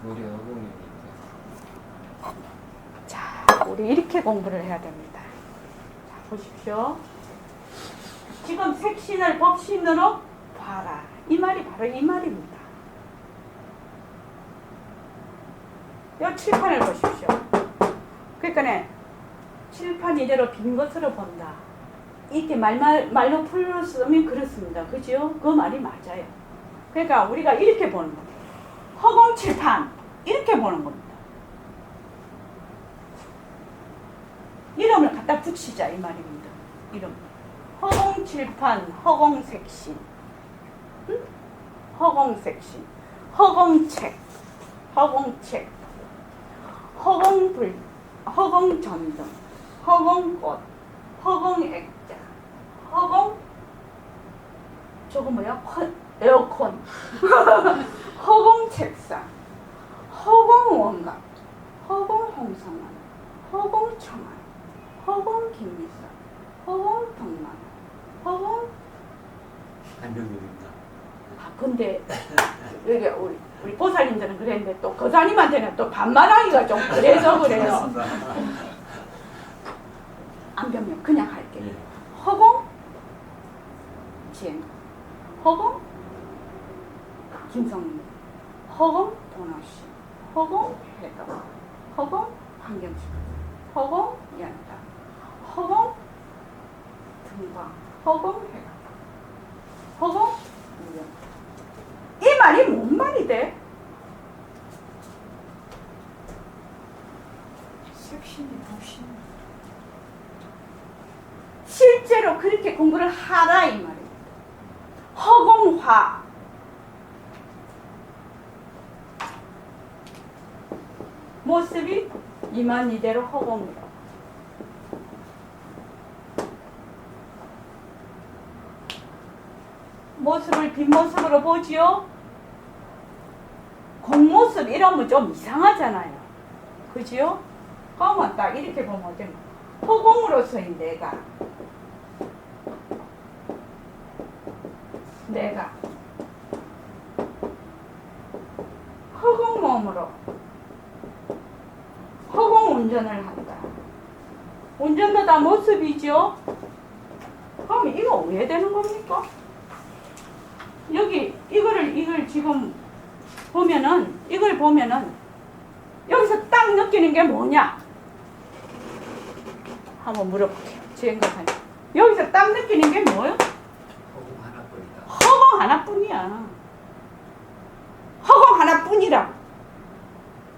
우리 허공이니까. 자, 우리 이렇게 공부를 해야 됩니다. 자, 보십시오. 지금 색신을 법신으로 봐라. 이 말이 바로 이 말입니다. 이 칠판을 보십시오. 그러니까 칠판 이대로 빈 것으로 본다. 이렇게 말로 풀었으면 그렇습니다. 그죠? 그 말이 맞아요. 그러니까 우리가 이렇게 보는 겁니다. 허공 칠판 이렇게 보는 겁니다. 이름을 갖다 붙이자 이 말입니다. 이름. 허공칠판, 허공색신, 응? 허공색신, 허공책, 허공책, 허공불, 허공전등, 허공꽃, 허공액자, 허공 저거 뭐야? 에어컨, 허공책상, 허공원각, 허공홍성원, 허공청안, 허공김미사, 허공덕만, 허공 안녕입니다. 근데 이게 우리 보살님들은 그랬는데 또 거사님한테는 또 반말하기가 좀 그래서 그래요. 안 변명 그냥 할게. 예. 허공 지행, 허공 김성민, 허공 도노씨, 허공 해덕, 허공 환경식, 허공 연다, 허공 등광, 허공 해덕, 허공 우연. 이 말이 뭔 말이 돼? 색신이 무신. 실제로 그렇게 공부를 하라 이 말입니다. 허공화. 모습이 이만 이대로 허공이다. 모습을 뒷모습으로 보지요? 겉모습 이러면 좀 이상하잖아요. 그지요? 그러면 딱 이렇게 보면 어때요? 허공으로서의 내가 허공 몸으로 허공 운전을 한다. 운전도 다 모습이죠? 그럼 이거 왜 되는 겁니까? 여기 이걸 지금 보면은 이걸 보면은 여기서 딱 느끼는 게 뭐냐? 한번 물어볼게요. 지행거사님. 여기서 딱 느끼는 게 뭐예요? 허공 하나뿐이다. 허공 하나뿐이야. 허공 하나뿐이라.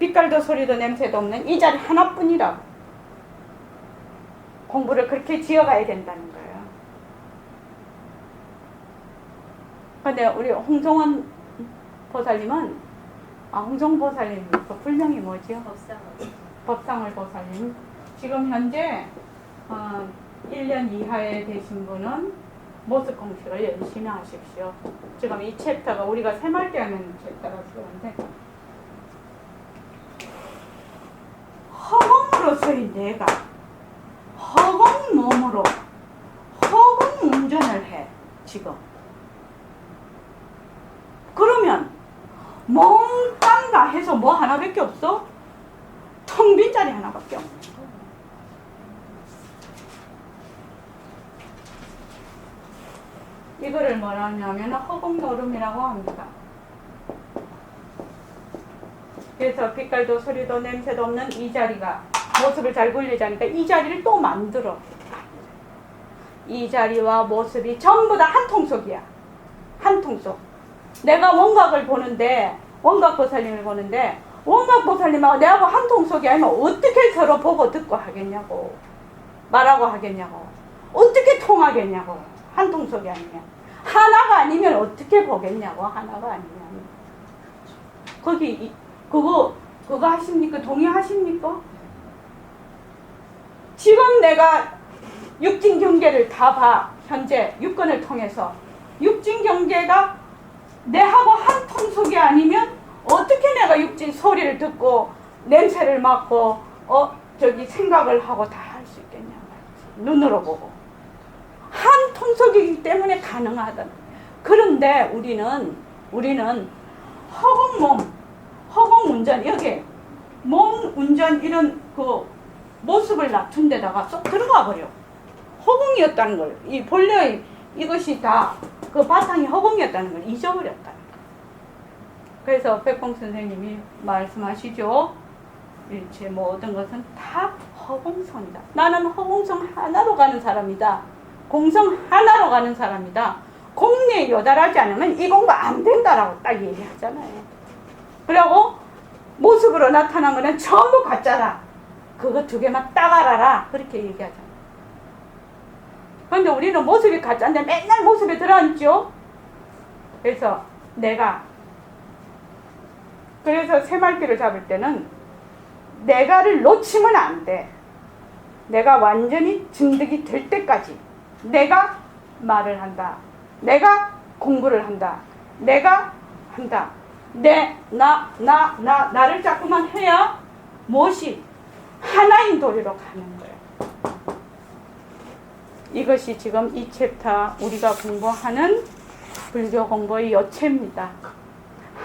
빛깔도 소리도 냄새도 없는 이 자리 하나뿐이라. 공부를 그렇게 지어가야 된다는 거예요. 근데 우리 홍성원 보살님은 홍성 보살님 그 불명이 뭐지요? 법상을 보살님. 지금 현재 1년 이하에 되신 분은 모습 공식을 열심히 하십시오. 지금 이 챕터가 우리가 새말게 하는 챕터라서 그런데 허공으로서의 내가 허공 몸으로 허공 운전을 해 지금. 그러면 몽땅다 해서 뭐 하나밖에 없어? 텅 빈 자리 하나밖에 없네. 이거를 뭐라 하냐면 허공노름이라고 합니다. 그래서 빛깔도 소리도 냄새도 없는 이 자리가 모습을 잘 보이려니까 이 자리를 또 만들어. 이 자리와 모습이 전부 다 한 통속이야. 한 통속. 내가 원각을 보는데 원각 보살님을 보는데 원각 보살님하고 내하고 한 통속이 아니면 어떻게 서로 보고 듣고 하겠냐고. 말하고 하겠냐고. 어떻게 통하겠냐고. 한 통속이 아니면. 하나가 아니면 어떻게 보겠냐고. 하나가 아니면. 거기 그거 하십니까? 동의하십니까? 지금 내가 육진 경계를 다 봐. 현재 육근을 통해서 육진 경계가 내하고 한 통속이 아니면 어떻게 내가 육진 소리를 듣고 냄새를 맡고 생각을 하고 다 할 수 있겠냐 말이지. 눈으로 보고 한 통속이기 때문에 가능하다. 그런데 우리는 허공 몸, 허공 운전 여기 몸 운전 이런 그 모습을 낮춘 데다가 쏙 들어가 버려. 허공이었다는 걸, 이 본래의 이것이 다 그 바탕이 허공이었다는 걸 잊어버렸다. 그래서 백봉 선생님이 말씀하시죠. 일체 모든 것은 다 허공성이다. 나는 허공성 하나로 가는 사람이다. 공성 하나로 가는 사람이다. 공리에 요달하지 않으면 이 공부 안 된다라고 딱 얘기하잖아요. 그리고 모습으로 나타난 거는 전부 가짜다. 그거 두 개만 딱 알아라. 그렇게 얘기하잖아요. 그런데 우리는 모습이 가짜인데 맨날 모습에 들어앉죠. 그래서 새말귀를 잡을 때는 내가를 놓치면 안 돼. 내가 완전히 증득이 될 때까지 내가 말을 한다. 내가 공부를 한다. 내가 한다. 나를 자꾸만 해야 무엇이 하나인 도리로 가는 거예요. 이것이 지금 이 챕터 우리가 공부하는 불교 공부의 여체입니다.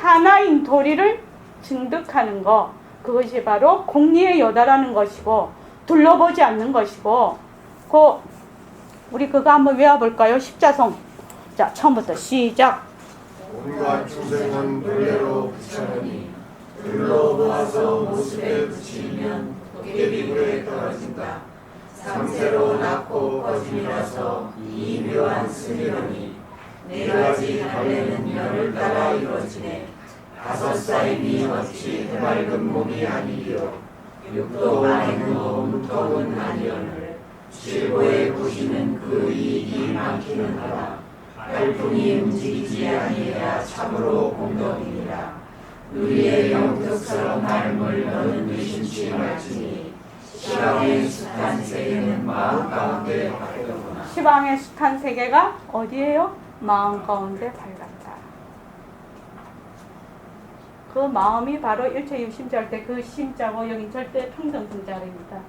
하나인 도리를 증득하는 것, 그것이 바로 공리에 요달하는 것이고 둘러보지 않는 것이고, 우리 그거 한번 외워볼까요? 십자송. 자, 처음부터 시작. 온갖 chúng 생은 본래로 부처니 둘러보아서 모습에 붙이면 도깨비불에 떨어진다. 상세로 낳고 거짐이라서 이 묘한 스미러니 네 가지 갈래는 열을 따라 이루어지네. 다섯 사임이 어찌 해맑은 몸이 아니리요. 육도 많은 몸통은 아니오늘 실고에 보시는 그 이익이 많기는 하라. 팔풍이 움직이지 아니해야 참으로 공덕이니라. 누리의 영특스러운 삶을 너는 의심치 말지니 시방의 숱한 세계는 마음 가운데 밝구나. 시방의 숱한 세계가 어디예요? 마음 가운데 밝았다. 그 마음이 바로 일체 유심자일 때 그 심자고 여긴 절대 평등승자입니다.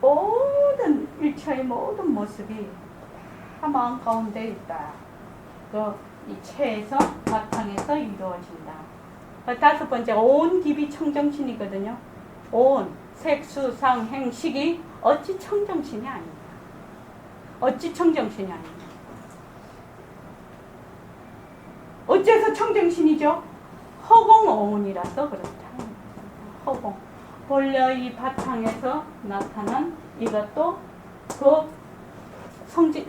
모든 일체의 모든 모습이 다 마음 가운데 있다. 이 체에서 바탕에서 이루어진다. 다섯 번째가 온 기비 청정신이거든요. 온 색수상 행식이 어찌 청정신이 아닌가. 어찌 청정신이 아닌가. 어째서 청정신이죠? 허공오운이라서 그렇다. 허공. 본래 이 바탕에서 나타난 이것도 그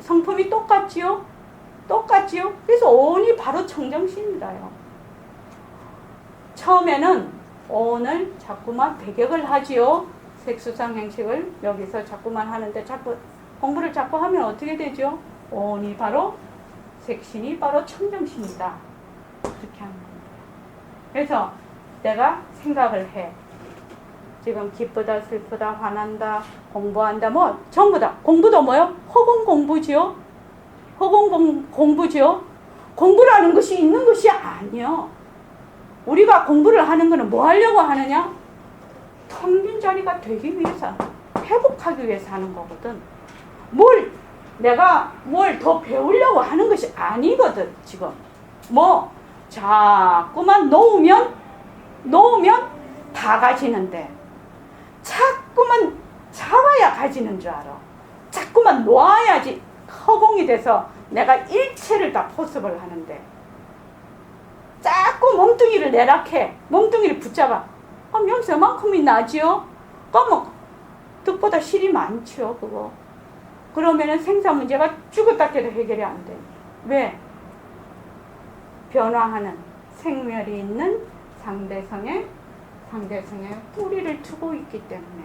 성품이 똑같지요? 똑같지요? 그래서 오운이 바로 청정신이다요. 처음에는 오운을 자꾸만 배격을 하지요. 색수상 행식을 여기서 자꾸만 하는데 공부를 자꾸 하면 어떻게 되죠? 오운이 바로 색신이 바로 청정신이다. 그렇게 하는 겁니다. 그래서 내가 생각을 해. 지금 기쁘다, 슬프다, 화난다, 공부한다, 뭐 전부 다. 공부도 뭐요? 허공 공부지요. 허공 공부지요. 공부라는 것이 있는 것이 아니요. 우리가 공부를 하는 것은 뭐 하려고 하느냐? 텅 빈 자리가 되기 위해서, 회복하기 위해서 하는 거거든. 내가 뭘 더 배우려고 하는 것이 아니거든, 지금. 자꾸만 놓으면 다 가지는데, 자꾸만 잡아야 가지는 줄 알아. 자꾸만 놓아야지 허공이 돼서 내가 일체를 다 포섭을 하는데, 자꾸 몸뚱이를 내락해. 몸뚱이를 붙잡아. 명세만큼이 나지요? 그러면 득보다 실이 많지요, 그거. 그러면은 생사 문제가 죽었다 해도 해결이 안 돼. 왜? 변화하는 생멸이 있는 상대성에 뿌리를 두고 있기 때문에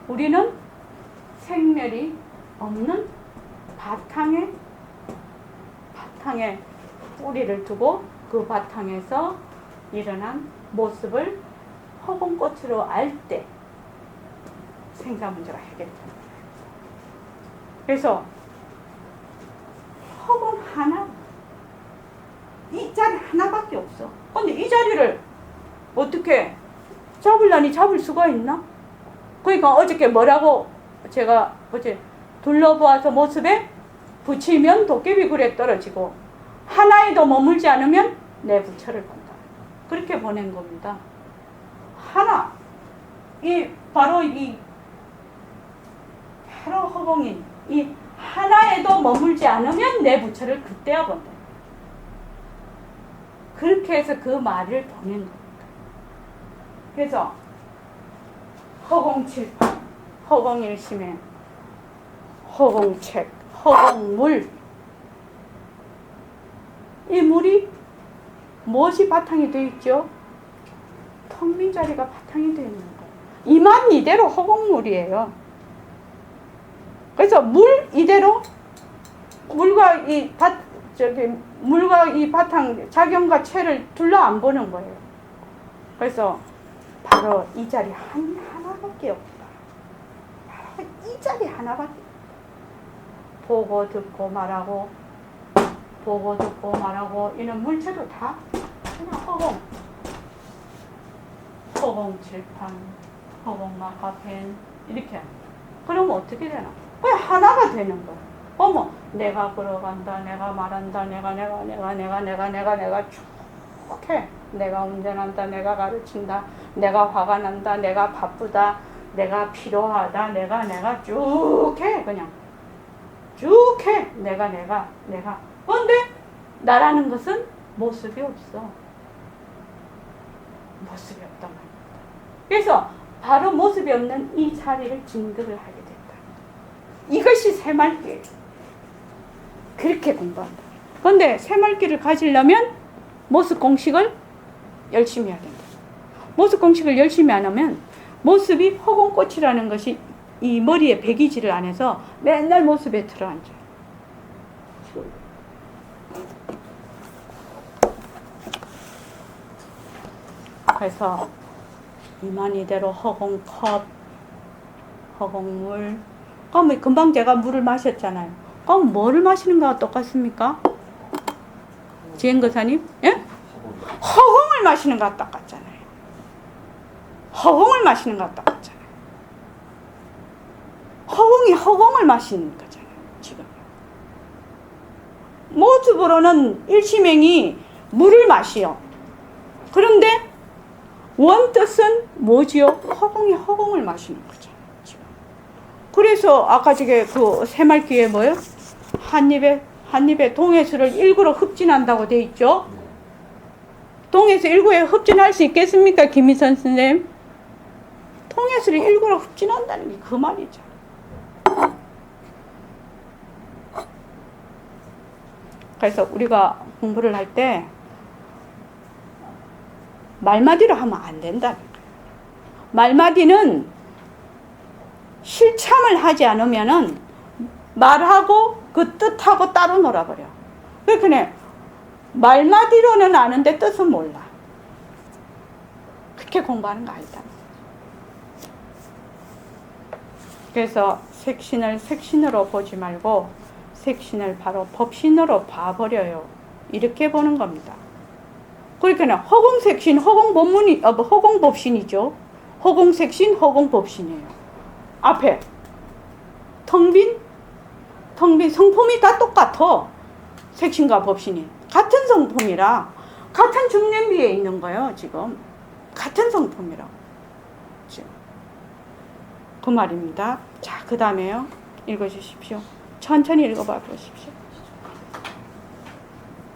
우리는 생멸이 없는 바탕에 뿌리를 두고 그 바탕에서 일어난 모습을 허공꽃으로 알 때 생사 문제가 해결됩니다. 그래서 허공 하나, 이 자리 하나밖에 없어. 근데 이 자리를 어떻게 잡으려니 잡을 수가 있나? 그러니까 어저께 뭐라고 제가 어제 둘러보아서 모습에 붙이면 도깨비 굴에 떨어지고 하나에도 머물지 않으면 내 부처를 본다. 그렇게 보낸 겁니다. 하나, 바로 허공인 이 하나에도 머물지 않으면 내 부처를 그때야 본다. 그렇게 해서 그 말을 보낸 겁니다. 그래서 허공칠판, 허공일심행, 허공책, 허공물, 이 물이 무엇이 바탕이 되어 있죠? 텅 빈 자리가 바탕이 되어 있는 거예요. 이만 이대로 허공물이에요. 그래서 물 이대로 물과 이 바탕 작용과 체를 둘러 안 보는 거예요. 그래서 바로 이 자리 하나밖에 없다. 바로 이 자리 하나밖에. 보고 듣고 말하고 보고 듣고 말하고 이런 물체도 다 그냥 허공 칠판, 허공 마카펜 이렇게. 그러면 어떻게 되나? 그냥 하나가 되는 거야. 어머, 내가 걸어간다, 내가 말한다, 내가 쭉 해. 내가 운전한다, 내가 가르친다, 내가 화가 난다, 내가 바쁘다, 내가 필요하다, 내가 쭉 해. 그냥 쭉 해. 내가. 그런데 나라는 것은 모습이 없어. 모습이 없단 말이야. 그래서 바로 모습이 없는 이 자리를 진급을 하게 된다. 이것이 새말길. 그렇게 공부한다. 그런데 새말길을 가지려면 모습 공식을 열심히 해야 된다. 모습 공식을 열심히 안 하면 모습이 허공꽃이라는 것이 이 머리에 배기질을 안 해서 맨날 모습에 들어앉아요. 그래서 이만 이대로 허공컵, 허공물. 그럼 금방 제가 물을 마셨잖아요. 그럼 뭐를 마시는 거와 똑같습니까? 지행거사님? 예? 허공을 마시는 거와 똑같잖아요. 허공을 마시는 거와 똑같잖아요. 허공이 허공을 마시는 거잖아요. 지금 모습으로는 일시맹이 물을 마시요. 그런데 원뜻은 뭐지요? 허공이 허공을 마시는 거잖아요. 지금. 그래서 아까 저게 그 새말기에 뭐요? 한 입에 동해수를 일구로 흡진한다고 돼 있죠. 동해수 일구에 흡진할 수 있겠습니까, 김희선 선생님? 동해수를 일구로 흡진한다는 게 그 말이죠. 그래서 우리가 공부를 할 때 말마디로 하면 안 된다는 거예요. 말마디는 실참을 하지 않으면은 말하고 그 뜻하고 따로 놀아버려. 그러니까 말마디로는 아는데 뜻은 몰라. 그렇게 공부하는 거 아니다. 그래서 색신을 색신으로 보지 말고 색신을 바로 법신으로 봐버려요. 이렇게 보는 겁니다. 그러니까 허공색신, 허공법신이죠. 허공색신, 허공법신이에요. 앞에 텅빈 성품이 다 똑같아. 색신과 법신이 같은 성품이라 같은 중냄비에 있는 거예요. 지금 같은 성품이라고 지금 그 말입니다. 자, 그 다음에요. 읽어주십시오. 천천히 읽어봐 보십시오.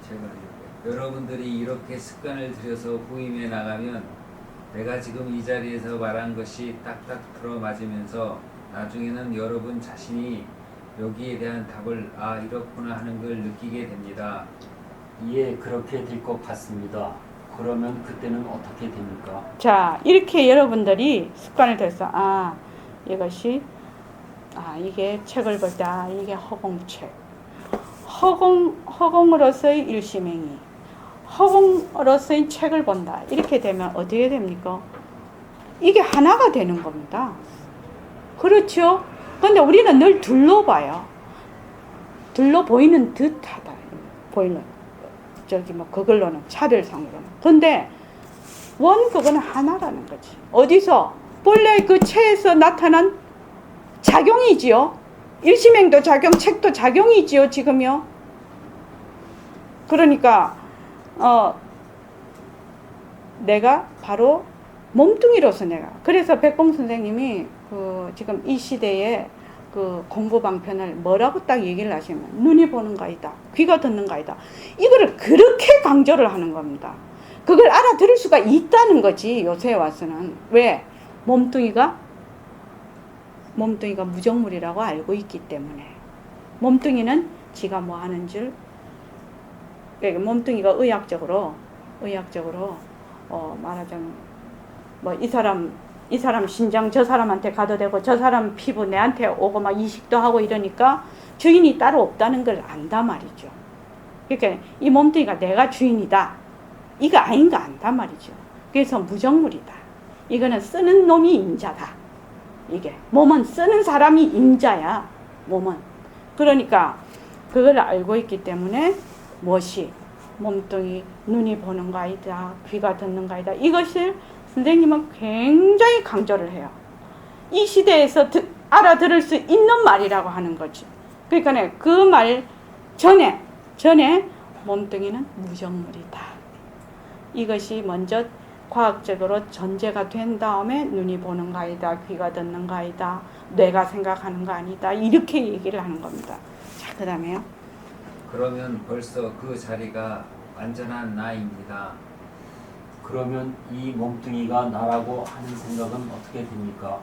제가 여러분들이 이렇게 습관을 들여서 부임해 나가면 내가 지금 이 자리에서 말한 것이 딱딱 들어맞으면서 나중에는 여러분 자신이 여기에 대한 답을 이렇구나 하는 걸 느끼게 됩니다. 예, 그렇게 될 것 같습니다. 그러면 그때는 어떻게 됩니까? 자, 이렇게 여러분들이 습관을 들여서 이것이 이게 책을 볼 때 이게 허공책, 허공으로서의 일시맹이, 허공으로서의 책을 본다. 이렇게 되면 어떻게 됩니까? 이게 하나가 되는 겁니다. 그렇죠? 근데 우리는 늘 둘러봐요. 둘러 보이는 듯하다. 보이는 그걸로는 차별상으로는. 근데 그거는 하나라는 거지. 어디서? 본래 그 체에서 나타난 작용이지요. 일시맹도 작용, 책도 작용이지요. 지금요. 그러니까 내가 바로 몸뚱이로서 그래서 백봉 선생님이 지금 이 시대에 그 공부 방편을 뭐라고 딱 얘기를 하시면 눈이 보는 거이다, 귀가 듣는 거이다. 이거를 그렇게 강조를 하는 겁니다. 그걸 알아들을 수가 있다는 거지. 요새 와서는. 왜? 몸뚱이가 무정물이라고 알고 있기 때문에. 몸뚱이는 지가 뭐 하는 줄, 그러니까 몸뚱이가 의학적으로 말하자면 뭐 이 사람 이 사람 신장 저 사람한테 가도 되고 저 사람 피부 내한테 오고 막 이식도 하고 이러니까 주인이 따로 없다는 걸 안단 말이죠. 그러니까 이 몸뚱이가 내가 주인이다. 이거 아닌 거 안단 말이죠. 그래서 무정물이다. 이거는 쓰는 놈이 임자다. 이게 몸은 쓰는 사람이 임자야. 몸은. 그러니까 그걸 알고 있기 때문에 무엇이 몸뚱이 눈이 보는 거 아니다. 귀가 듣는 거 아니다. 이것을 선생님은 굉장히 강조를 해요. 이 시대에서 알아들을 수 있는 말이라고 하는 거지. 그러니까 그 말 전에 몸뚱이는 무정물이다. 이것이 먼저 과학적으로 전제가 된 다음에 눈이 보는 거 아니다. 귀가 듣는 거 아니다. 뇌가 생각하는 거 아니다. 이렇게 얘기를 하는 겁니다. 자, 그 다음에요. 그러면 벌써 그 자리가 완전한 나입니다. 그러면 이 몸뚱이가 나라고 하는 생각은 어떻게 됩니까?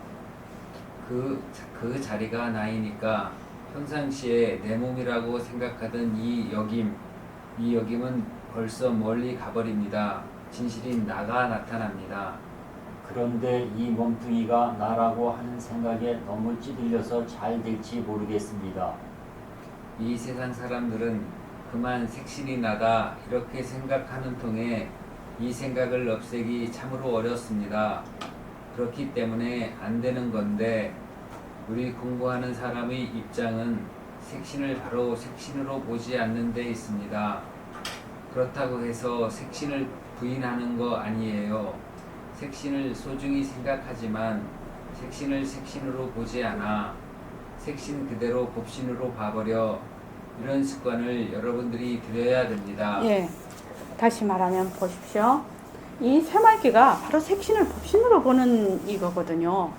그 자리가 나이니까 평상시에 내 몸이라고 생각하던 이 여김은 벌써 멀리 가버립니다. 진실인 나가 나타납니다. 그런데 이 몸뚱이가 나라고 하는 생각에 너무 찌들려서 잘 될지 모르겠습니다. 이 세상 사람들은 그만 색신이 나다 이렇게 생각하는 통에 이 생각을 없애기 참으로 어렵습니다. 그렇기 때문에 안 되는 건데 우리 공부하는 사람의 입장은 색신을 바로 색신으로 보지 않는 데 있습니다. 그렇다고 해서 색신을 부인하는 거 아니에요. 색신을 소중히 생각하지만 색신을 색신으로 보지 않아 색신 그대로 법신으로 봐버려 이런 습관을 여러분들이 들여야 됩니다. 예. 다시 말하면 보십시오. 이 새말기가 바로 색신을 법신으로 보는 이거거든요.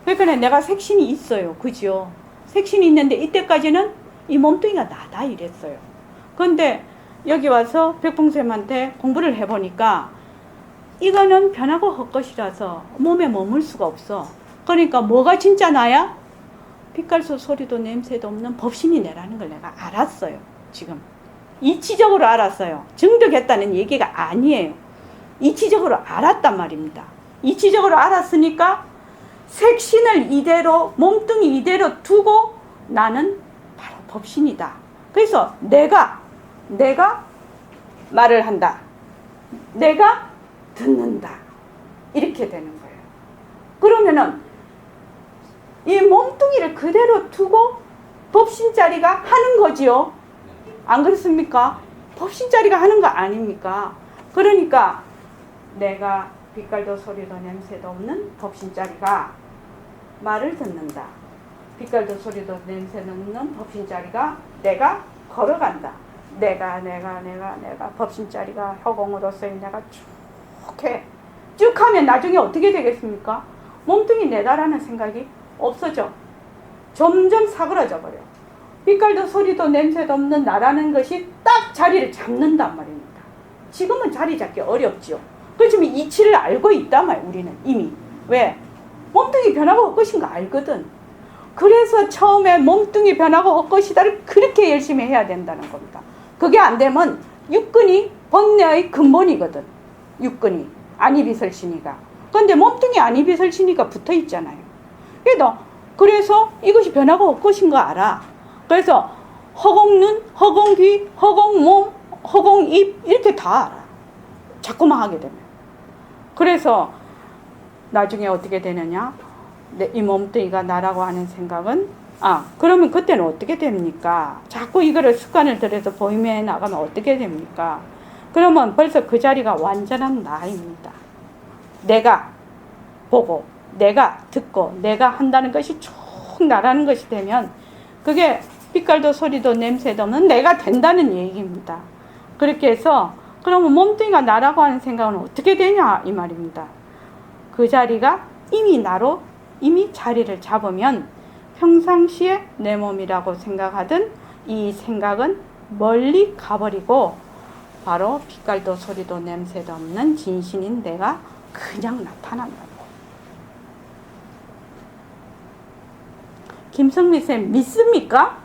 그러니까 내가 색신이 있어요. 그죠? 색신이 있는데 이때까지는 이 몸뚱이가 나다 이랬어요. 그런데 여기 와서 백봉쌤한테 공부를 해보니까 이거는 변하고 헛것이라서 몸에 머물 수가 없어. 그러니까 뭐가 진짜 나야? 빛깔소 소리도 냄새도 없는 법신이 내라는 걸 내가 알았어요. 지금 이치적으로 알았어요. 증득했다는 얘기가 아니에요. 이치적으로 알았단 말입니다. 이치적으로 알았으니까 색신을 이대로 몸뚱이 이대로 두고 나는 바로 법신이다. 그래서 내가 말을 한다. 내가 듣는다. 이렇게 되는 거예요. 그러면은 이 몸뚱이를 그대로 두고 법신자리가 하는 거지요. 안 그렇습니까? 법신자리가 하는 거 아닙니까? 그러니까 내가 빛깔도 소리도 냄새도 없는 법신자리가 말을 듣는다. 빛깔도 소리도 냄새도 없는 법신자리가 내가 걸어간다. 내가 법신자리가 허공으로서 내가 쭉 해. 쭉 하면 나중에 어떻게 되겠습니까? 몸뚱이 내다라는 생각이 없어져. 점점 사그라져 버려. 빛깔도 소리도 냄새도 없는 나라는 것이 딱 자리를 잡는단 말입니다. 지금은 자리 잡기 어렵죠. 그렇지만 이치를 알고 있단 말이에요. 우리는 이미. 왜? 몸뚱이 변하고 헛것인 거 알거든. 그래서 처음에 몸뚱이 변하고 헛것이다를 그렇게 열심히 해야 된다는 겁니다. 그게 안 되면 육근이 번뇌의 근본이거든. 육근이 안이비설신이가. 그런데 몸뚱이 안이비설신이가 붙어 있잖아요. 그래서 이것이 변하고 헛것인 거 알아. 그래서 허공눈, 허공귀, 허공몸, 허공입 이렇게 다 알아. 자꾸만 하게 되면. 그래서 나중에 어떻게 되느냐? 이 몸뚱이가 나라고 하는 생각은 그러면 그때는 어떻게 됩니까? 자꾸 이거를 습관을 들여서 보임해 나가면 어떻게 됩니까? 그러면 벌써 그 자리가 완전한 나입니다. 내가 보고 내가 듣고 내가 한다는 것이 쭉 나라는 것이 되면 그게 빛깔도 소리도 냄새도 없는 내가 된다는 얘기입니다. 그렇게 해서 그러면 몸뚱이가 나라고 하는 생각은 어떻게 되냐 이 말입니다. 그 자리가 이미 나로 이미 자리를 잡으면 평상시에 내 몸이라고 생각하던 이 생각은 멀리 가버리고 바로 빛깔도 소리도 냄새도 없는 진신인 내가 그냥 나타난다고. 김성미 쌤 믿습니까?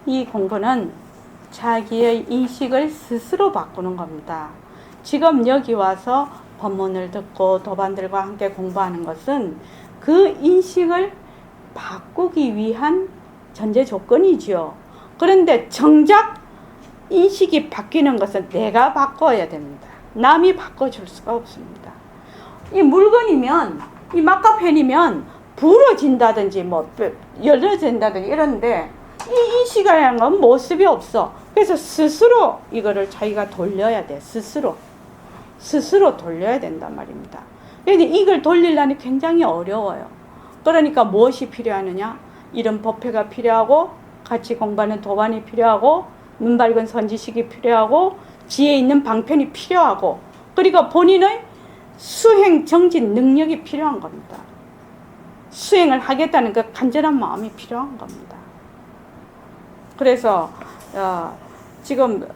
이 공부는 자기의 인식을 스스로 바꾸는 겁니다. 지금 여기 와서 법문을 듣고 도반들과 함께 공부하는 것은 그 인식을 바꾸기 위한 전제 조건이지요. 그런데 정작 인식이 바뀌는 것은 내가 바꿔야 됩니다. 남이 바꿔줄 수가 없습니다. 이 물건이면, 이 막가펜이면 부러진다든지 뭐 열려진다든지 이런데 이 인식이라는 건 모습이 없어. 그래서 스스로 이거를 자기가 돌려야 돼. 스스로 돌려야 된단 말입니다. 그런데 이걸 돌리려니 굉장히 어려워요. 그러니까 무엇이 필요하느냐? 이런 법회가 필요하고 같이 공부하는 도반이 필요하고 눈 밝은 선지식이 필요하고 지혜 있는 방편이 필요하고 그리고 본인의 수행 정진 능력이 필요한 겁니다. 수행을 하겠다는 그 간절한 마음이 필요한 겁니다. 그래서 지금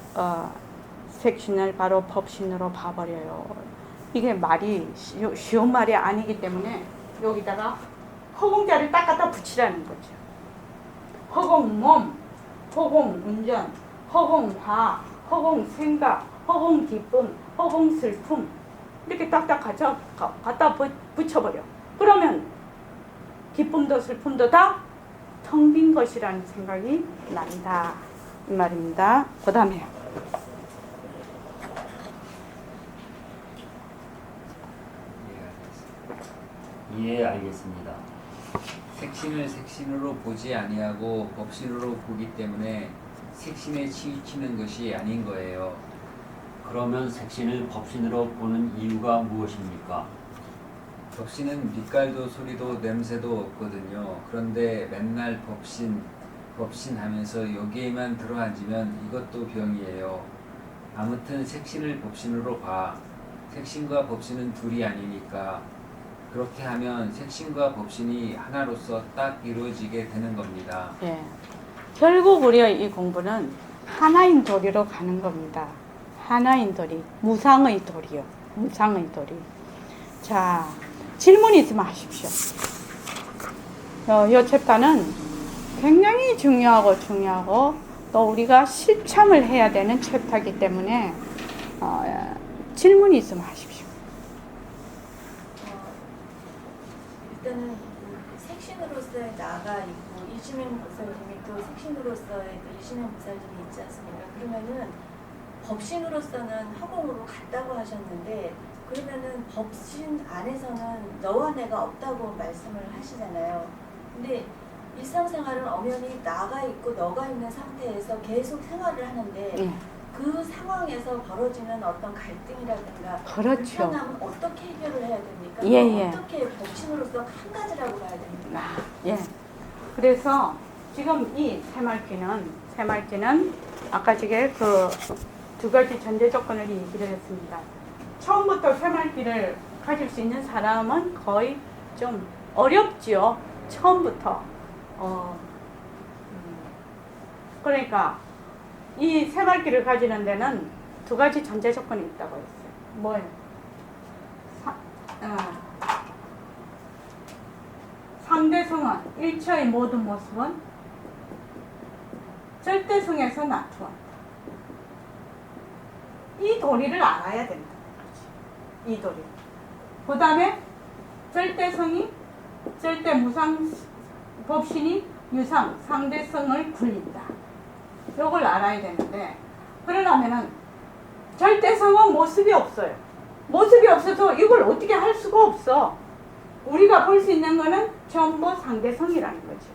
색신을 바로 법신으로 봐버려요. 이게 말이 쉬운 말이 아니기 때문에 여기다가 허공자를 딱 갖다 붙이라는 거죠. 허공몸, 허공운전, 허공화, 허공생각, 허공기쁨, 허공슬픔 이렇게 딱딱 갖다 붙여버려. 그러면 기쁨도 슬픔도 다 텅 빈 것이라는 생각이 난다. 이 말입니다. 그 다음에 예, 알겠습니다. 색신을 색신으로 보지 아니하고 법신으로 보기 때문에 색신에 치우치는 것이 아닌 거예요. 그러면 색신을 법신으로 보는 이유가 무엇입니까? 법신은 빛깔도 소리도 냄새도 없거든요. 그런데 맨날 법신 하면서 여기에만 들어앉으면 이것도 병이에요. 아무튼 색신을 법신으로 봐. 색신과 법신은 둘이 아니니까. 그렇게 하면 색신과 법신이 하나로서 딱 이루어지게 되는 겁니다. 예. 결국 우리의 이 공부는 하나인 도리로 가는 겁니다. 하나인 도리, 무상의 도리요. 무상의 도리. 자, 질문 있으면 하십시오. 이 챕터는 굉장히 중요하고 또 우리가 실참을 해야 되는 챕터이기 때문에 질문이 있으면 하십시오. 일단은 색신으로서의 나가 있고 일심행 보살님이 또 색신으로서의 또 일심행 보살님이 있지 않습니까? 그러면은 법신으로서는 허공으로 갔다고 하셨는데 그러면은 법신 안에서는 너와 내가 없다고 말씀을 하시잖아요. 근데 일상생활은 엄연히 나가 있고 너가 있는 상태에서 계속 생활을 하는데 그 상황에서 벌어지는 어떤 갈등이라든가 그렇죠. 불편함은 어떻게 해결을 해야 됩니까? 예. 어떻게 법신으로서 한 가지라고 봐야 됩니까? 예. 그래서 지금 이 새말귀는 아까 지금 그 두 가지 전제 조건을 얘기를 했습니다. 처음부터 새말귀를 가질 수 있는 사람은 거의 좀 어렵지요. 처음부터. 그러니까 이 새말귀를 가지는 데는 두 가지 전제 조건이 있다고 했어요. 뭐예요? 상대성은 일체의 모든 모습은 절대성에서 나타난다. 이 도리를 알아야 된다. 이 도리. 그 다음에 절대성이 절대무상 법신이 유상 상대성을 굴린다. 이걸 알아야 되는데 그러려면은 절대성은 모습이 없어요. 모습이 없어서 이걸 어떻게 할 수가 없어. 우리가 볼 수 있는 거는 전부 상대성이라는 거지.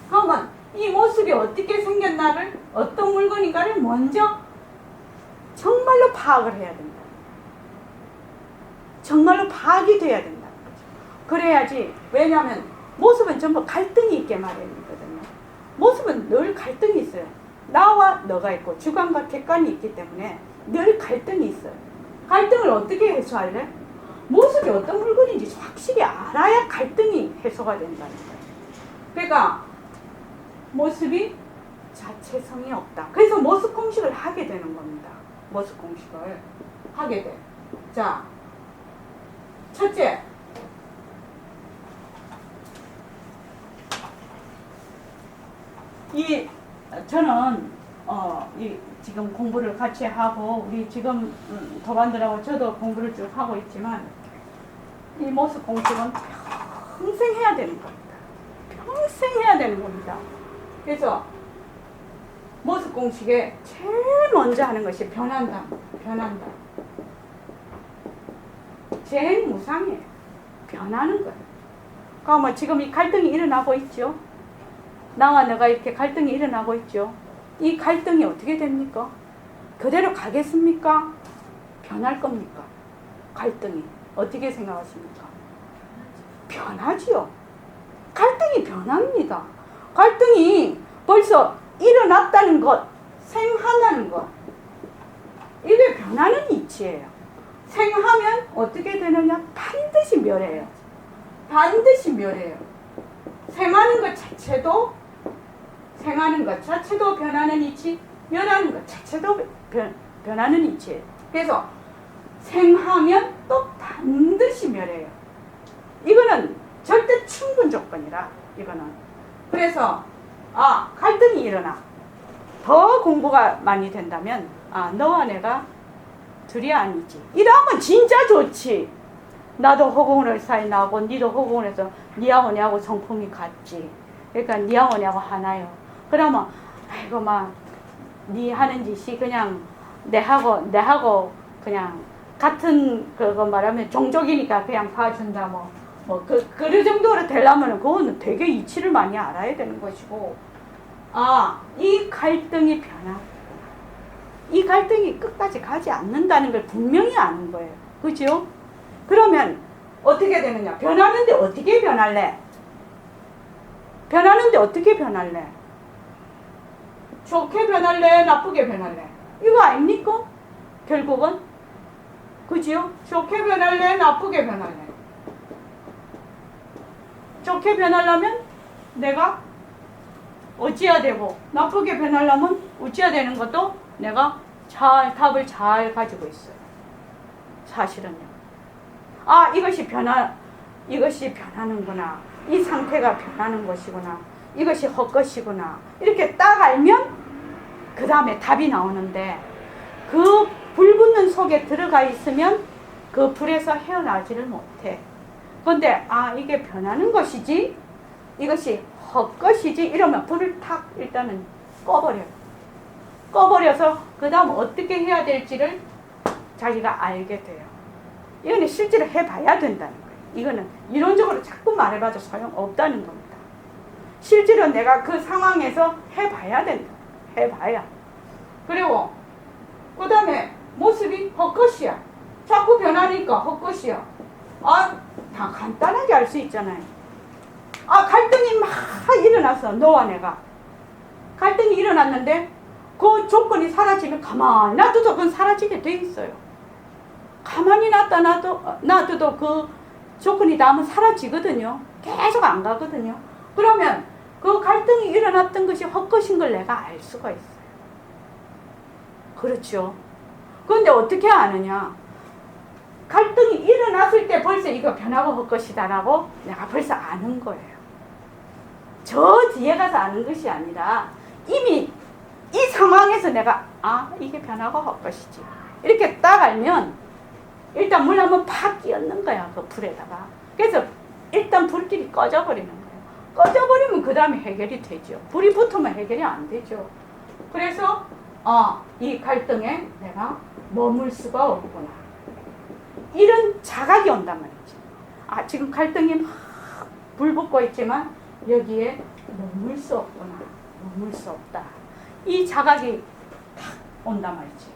그러면 이 모습이 어떻게 생겼나를 어떤 물건인가를 먼저 정말로 파악을 해야 된다. 정말로 파악이 돼야 된다. 그래야지. 왜냐하면 모습은 전부 갈등이 있게 마련이거든요. 모습은 늘 갈등이 있어요. 나와 너가 있고 주관과 객관이 있기 때문에 늘 갈등이 있어요. 갈등을 어떻게 해소할래? 모습이 어떤 물건인지 확실히 알아야 갈등이 해소가 된다는 거예요. 그러니까 모습이 자체성이 없다. 그래서 모습 공식을 하게 되는 겁니다. 모습 공식을 하게 돼. 자, 첫째. 저는 지금 공부를 같이 하고 우리 지금 도반들하고 저도 공부를 쭉 하고 있지만 이 모습 공식은 평생 해야 되는 겁니다. 평생 해야 되는 겁니다. 그래서 모습 공식에 제일 먼저 하는 것이 변한다. 변한다. 제일 무상해요. 변하는 거예요. 그러면 지금 이 갈등이 일어나고 있죠. 나와 내가 이렇게 갈등이 일어나고 있죠. 이 갈등이 어떻게 됩니까? 그대로 가겠습니까? 변할 겁니까? 갈등이 어떻게 생각하십니까? 변하지요. 갈등이 변합니다. 갈등이 벌써 일어났다는 것, 생한다는 것, 이게 변하는 이치예요. 생하면 어떻게 되느냐? 반드시 멸해요. 반드시 멸해요. 생하는 것 자체도 변하는 이치, 멸하는 것 자체도 변하는 이치예요. 그래서 생하면 또 반드시 멸해요. 이거는 절대 충분 조건이라, 이거는. 그래서 갈등이 일어나. 더 공부가 많이 된다면 너와 내가 둘이 아니지. 이러면 진짜 좋지. 나도 허공을 사이 나고 니도 허공에서 니하고 내하고 성품이 같지. 그러니까 니하고 내하고 하나요. 그러면 아이고 막 니 하는 짓이 그냥 내하고 그냥 같은 그거 말하면 종족이니까 그냥 봐준다 그 정도로 되려면 그거는 되게 이치를 많이 알아야 되는 것이고, 이 갈등이 이 갈등이 끝까지 가지 않는다는 걸 분명히 아는 거예요. 그죠? 그러면 어떻게 되느냐? 변하는데 어떻게 변할래? 변하는데 어떻게 변할래? 좋게 변할래? 나쁘게 변할래? 이거 아닙니까? 결국은? 그죠? 좋게 변할래? 나쁘게 변할래? 좋게 변하려면 내가 어찌해야 되고, 나쁘게 변하려면 어찌해야 되는 것도 내가 답을 잘 가지고 있어요. 사실은요. 이것이 변하는구나. 이 상태가 변하는 것이구나. 이것이 헛것이구나. 이렇게 딱 알면 그 다음에 답이 나오는데, 그 불 붙는 속에 들어가 있으면 그 불에서 헤어나지를 못해. 근데 이게 변하는 것이지, 이것이 헛것이지, 이러면 불을 탁 일단은 꺼버려서 그 다음 어떻게 해야 될지를 자기가 알게 돼요. 이거는 실제로 해봐야 된다는 거예요. 이거는 이론적으로 자꾸 말해봐도 소용없다는 겁니다. 실제로 내가 그 상황에서 해봐야 된다. 해봐야. 그리고 그 다음에 모습이 헛것이야. 자꾸 변하니까 헛것이야. 다 간단하게 알 수 있잖아요. 갈등이 막 일어나서 너와 내가 갈등이 일어났는데 그 조건이 사라지면 가만히 놔둬도 그건 사라지게 돼 있어요. 가만히 놔둬도 그 조건이 나면 사라지거든요. 계속 안 가거든요. 그러면 그 갈등이 일어났던 것이 헛것인 걸 내가 알 수가 있어요. 그렇죠. 그런데 어떻게 아느냐? 갈등이 일어났을 때 벌써 이거 변하고 헛것이다라고 내가 벌써 아는 거예요. 저 뒤에 가서 아는 것이 아니라 이미 이 상황에서 내가 이게 변하고 헛것이지. 이렇게 딱 알면 일단 물 한번 팍 끼얹는 거야, 그 불에다가. 그래서 일단 불길이 꺼져버리는 거예요. 꺼져버리면 그 다음에 해결이 되죠. 불이 붙으면 해결이 안 되죠. 그래서 이 갈등에 내가 머물 수가 없구나. 이런 자각이 온단 말이지. 지금 갈등이 막 불 붙고 있지만 여기에 머물 수 없구나. 머물 수 없다. 이 자각이 탁 온단 말이지.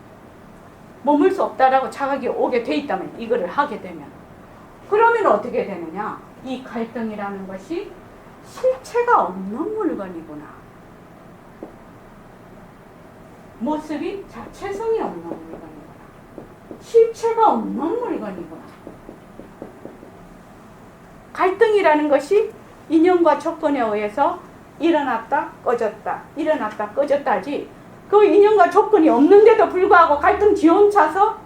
머물 수 없다라고 자각이 오게 돼 있다면, 이거를 하게 되면. 그러면 어떻게 되느냐? 이 갈등이라는 것이 실체가 없는 물건이구나. 모습이 자체성이 없는 물건이구나. 실체가 없는 물건이구나. 갈등이라는 것이 인연과 조건에 의해서 일어났다 꺼졌다, 일어났다 꺼졌다지, 그 인연과 조건이 없는데도 불구하고 갈등 지원차서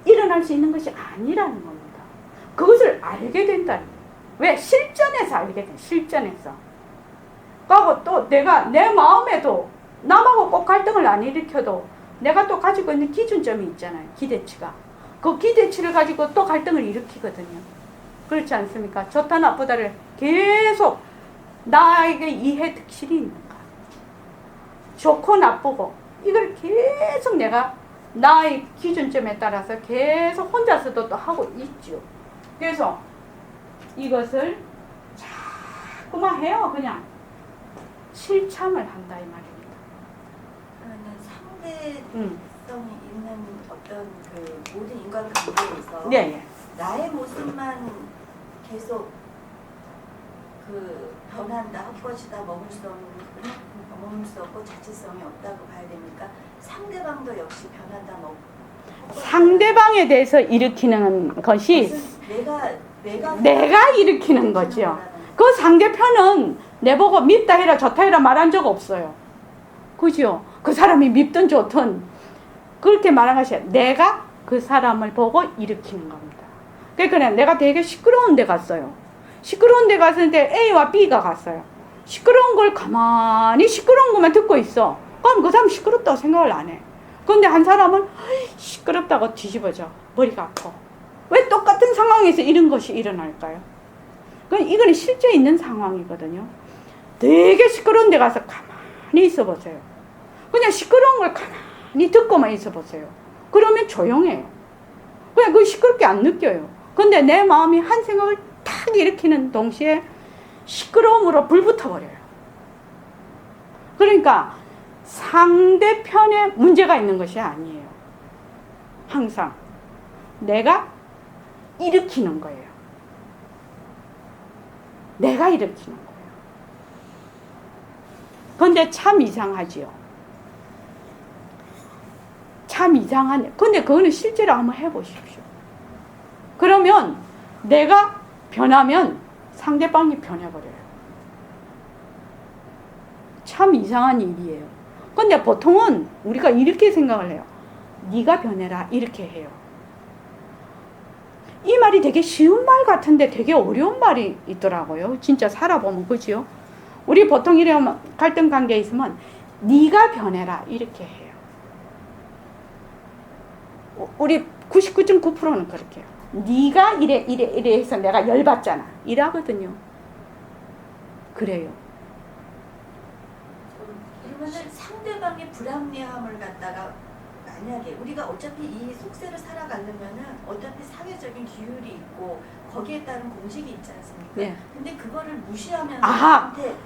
일어날 수 있는 것이 아니라는 겁니다. 그것을 알게 된다는 거예요. 왜? 실전에서 알게 돼. 실전에서. 그리고 또 내가 내 마음에도 남하고 꼭 갈등을 안 일으켜도 내가 또 가지고 있는 기준점이 있잖아요. 기대치가. 그 기대치를 가지고 또 갈등을 일으키거든요. 그렇지 않습니까? 좋다 나쁘다를 계속 나에게 이해 득실이 있는가. 좋고 나쁘고 이걸 계속 내가 나의 기준점에 따라서 계속 혼자서도 또 하고 있죠. 그래서 이것을 자꾸만 해요. 그냥 실참을 한다 이 말입니다. 그러면 상대성이 있는 어떤 그 모든 인간관계에서 네, 예. 나의 모습만 계속 그 변한다, 헛것이다, 머물 수 없고 자체성이 없다고 봐야 됩니까? 상대방도 역시 변한다, 상대방에 대해서 일으키는 것이 내가 일으키는 거죠. 그 상대편은 내보고 밉다 해라 좋다 해라 말한 적 없어요. 그죠? 그 사람이 밉든 좋든 그렇게 말한 것이 내가 그 사람을 보고 일으키는 겁니다. 그러니까 내가 되게 시끄러운 데 갔어요. 시끄러운 데 갔는데 A와 B가 갔어요. 시끄러운 걸 가만히 시끄러운 것만 듣고 있어. 그럼 그 사람 시끄럽다고 생각을 안 해. 그런데 한 사람은 시끄럽다고 뒤집어져. 머리가 아파. 왜 똑같은 상황에서 이런 것이 일어날까요? 이거는 실제 있는 상황이거든요. 되게 시끄러운 데 가서 가만히 있어 보세요. 그냥 시끄러운 걸 가만히 듣고만 있어 보세요. 그러면 조용해요. 그냥 그 시끄럽게 안 느껴요. 근데 내 마음이 한 생각을 탁 일으키는 동시에 시끄러움으로 불붙어 버려요. 그러니까 상대편에 문제가 있는 것이 아니에요. 항상 내가 일으키는 거예요. 내가 일으키는 거예요. 근데 참 이상하지요. 참 이상하네. 근데 그거는 실제로 한번 해보십시오. 그러면 내가 변하면 상대방이 변해버려요. 참 이상한 일이에요. 근데 보통은 우리가 이렇게 생각을 해요. 네가 변해라 이렇게 해요. 이 말이 되게 쉬운 말 같은데 되게 어려운 말이 있더라고요. 진짜 살아보면 그죠? 우리 보통 이러면 갈등 관계에 있으면 네가 변해라 이렇게 해요. 우리 99.9%는 그렇게 해요. 네가 이래 해서 내가 열받잖아 이러거든요. 그래요. 그러면은 상대방의 불합리함을 갖다가 만약에 우리가 어차피 이 속세를 살아가려면은 어차피 사회적인 기율이 있고 거기에 따른 공식이 있지 않습니까? 네. 근데 그거를 무시하면서 아하. 나한테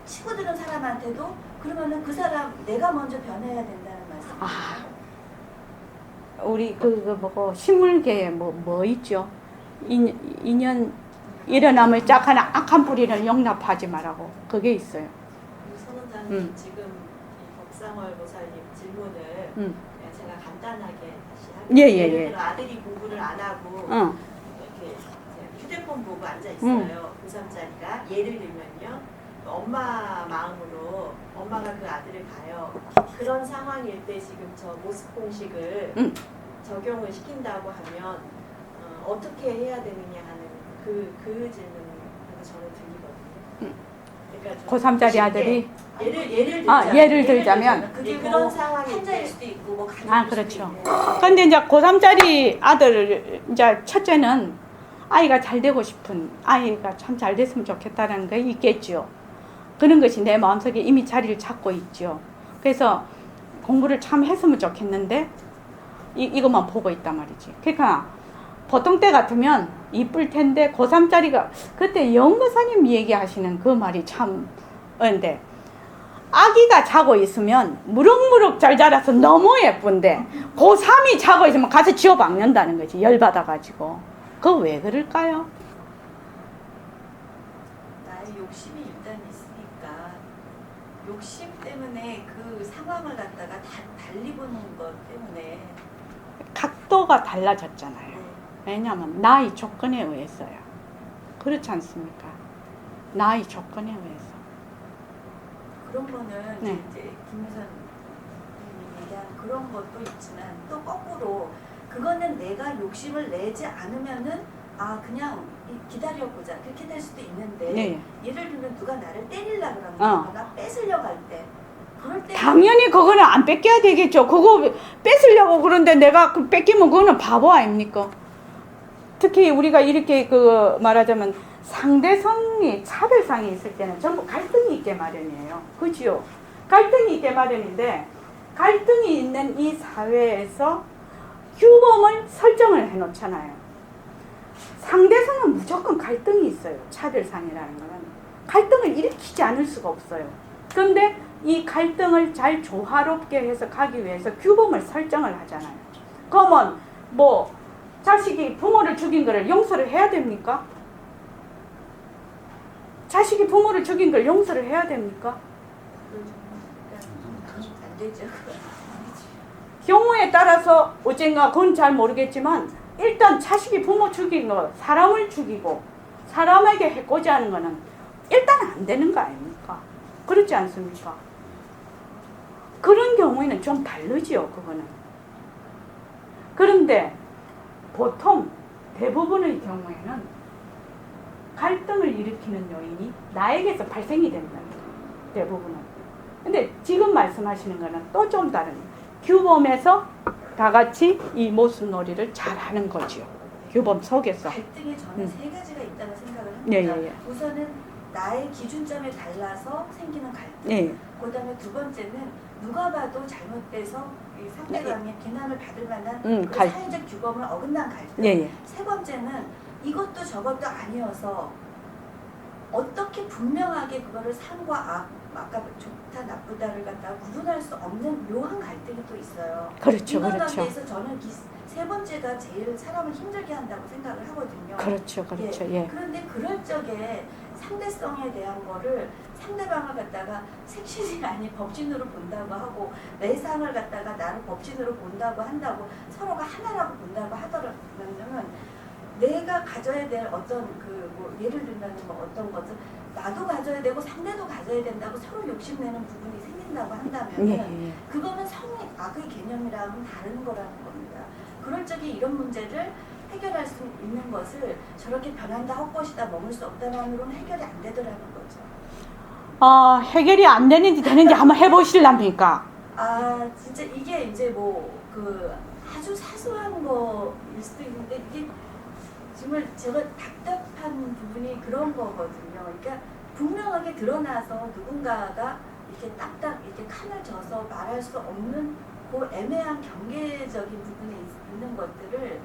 치고드는 사람한테도 그러면은 그 사람 내가 먼저 변해야 된다는 말씀이에요. 우리 뭐고 식물계에 뭐 있죠? 인연 일어남을 짝하는 악한 뿌리는 용납하지 말라고 그게 있어요. 선원장님 지금 이 법상월 모사님 질문을 제가 간단하게 다시 할게요. 예. 들어 아들이 공부를 안 하고 이렇게 휴대폰 보고 앉아 있어요. 고3짜리가 예를 들면요. 엄마 마음으로 엄마가 그 아들을 봐요. 그런 상황일 때 지금 저 모습 공식을 적용을 시킨다고 하면 어떻게 해야 되느냐 하는 그 질문이 저는 들리거든요. 그러니까 고3짜리 아들이 예를 들자면 그게 그런 뭐 상황일 환자일 때 수도 있고 뭐 가족일 그렇죠. 수도 있고. 근데 이제 고3짜리 아들 이제 첫째는 아이가 잘 되고 싶은 아이가 참 잘 됐으면 좋겠다는 게 있겠죠. 그런 것이 내 마음속에 이미 자리를 잡고 있죠. 그래서 공부를 참 했으면 좋겠는데 이것만 보고 있단 말이지. 그러니까 보통 때 같으면 이쁠 텐데 고3짜리가 그때 영거사님 얘기하시는 그 말이 참 근데 아기가 자고 있으면 무럭무럭 잘 자라서 너무 예쁜데 고3이 자고 있으면 가서 쥐어박는다는 거지. 열받아가지고. 그거 왜 그럴까요? 나의 욕심이 일단 있으니까 욕심 때문에 그 상황을 갖다가 달리 보는 것 때문에 각도가 달라졌잖아요. 왜냐하면 나의 조건에 의해서요. 그렇지 않습니까? 나의 조건에 의해서. 그런 거는 네. 이제 김유선 선생님이 얘기한 그런 것도 있지만 또 거꾸로 그거는 내가 욕심을 내지 않으면은 그냥 기다려보자 그렇게 될 수도 있는데 네. 예를 들면 누가 나를 때리려고 그러거나 뺏으려고 할 때 그럴 때 당연히 그거는 안 뺏겨야 되겠죠. 그거 뺏으려고 그런데 내가 그 뺏기면 그거는 바보 아닙니까? 특히 우리가 이렇게 그 말하자면 상대성이 차별상이 있을 때는 전부 갈등이 있게 마련이에요. 그죠? 갈등이 있게 마련인데 갈등이 있는 이 사회에서 규범을 설정을 해놓잖아요. 상대성은 무조건 갈등이 있어요. 차별상이라는 거는 갈등을 일으키지 않을 수가 없어요. 그런데 이 갈등을 잘 조화롭게 해서 가기 위해서 규범을 설정을 하잖아요. 그러면 뭐 자식이 부모를 죽인 거를 용서를 해야 됩니까? 자식이 부모를 죽인 걸 용서를 해야 됩니까? 안 되죠. 경우에 따라서 어젠가 그건 잘 모르겠지만 일단 자식이 부모 죽인 거, 사람을 죽이고 사람에게 해코지 하는 거는 일단 안 되는 거 아닙니까? 그렇지 않습니까? 그런 경우에는 좀 다르지요, 그거는. 그런데 보통 대부분의 경우에는 갈등을 일으키는 요인이 나에게서 발생이 된다. 대부분은. 근데 지금 말씀하시는 거는 또 좀 다른 규범에서 다 같이 이 모순놀이를 잘하는 거죠. 규범 속에서. 갈등에 저는 세 가지가 있다고 생각을 합니다. 예, 예, 예. 우선은 나의 기준점에 달라서 생기는 갈등. 예. 그다음에 두 번째는 누가 봐도 잘못돼서 이 상대방의 비난을 받을 만한 그 갈등. 사회적 규범을 어긋난 갈등. 예, 예. 세 번째는 이것도 저것도 아니어서 어떻게 분명하게 그거를 상과 악, 아까 좋다 나쁘다를 갖다가 구분할 수 없는 묘한 갈등이 또 있어요. 그렇죠, 인간관계에서 저는 세 번째가 제일 사람을 힘들게 한다고 생각을 하거든요. 그렇죠, 그렇죠. 예. 그런데 그럴 적에 상대성에 대한 거를 상대방을 갖다가 색신이 아닌 법신으로 본다고 하고 내 상을 갖다가 나를 법신으로 본다고 한다고 서로가 하나라고 본다고 하더라면 내가 가져야 될 어떤 그 뭐 예를 들면 뭐 어떤 것을 나도 가져야 되고 상대도 가져야 된다고 서로 욕심내는 부분이 생긴다고 한다면 예. 그거는 성의 악의 개념이랑은 다른 거라는 겁니다. 그럴 적에 이런 문제를 해결할 수 있는 것을 저렇게 변한다 헛것이다 머물 수 없다만으로는 해결이 안 되더라는 거죠. 해결이 안 되는지 되는지 한번 해보실랍니까? 아 진짜 이게 이제 뭐 그 아주 사소한 거일 수도 있는데 이게 정말 제가 답답한 부분이 그런 거거든요. 그러니까 분명하게 드러나서 누군가가 이렇게 딱딱 이렇게 칸을 져서 말할 수 없는 그 애매한 경계적인 부분에 있는 것들을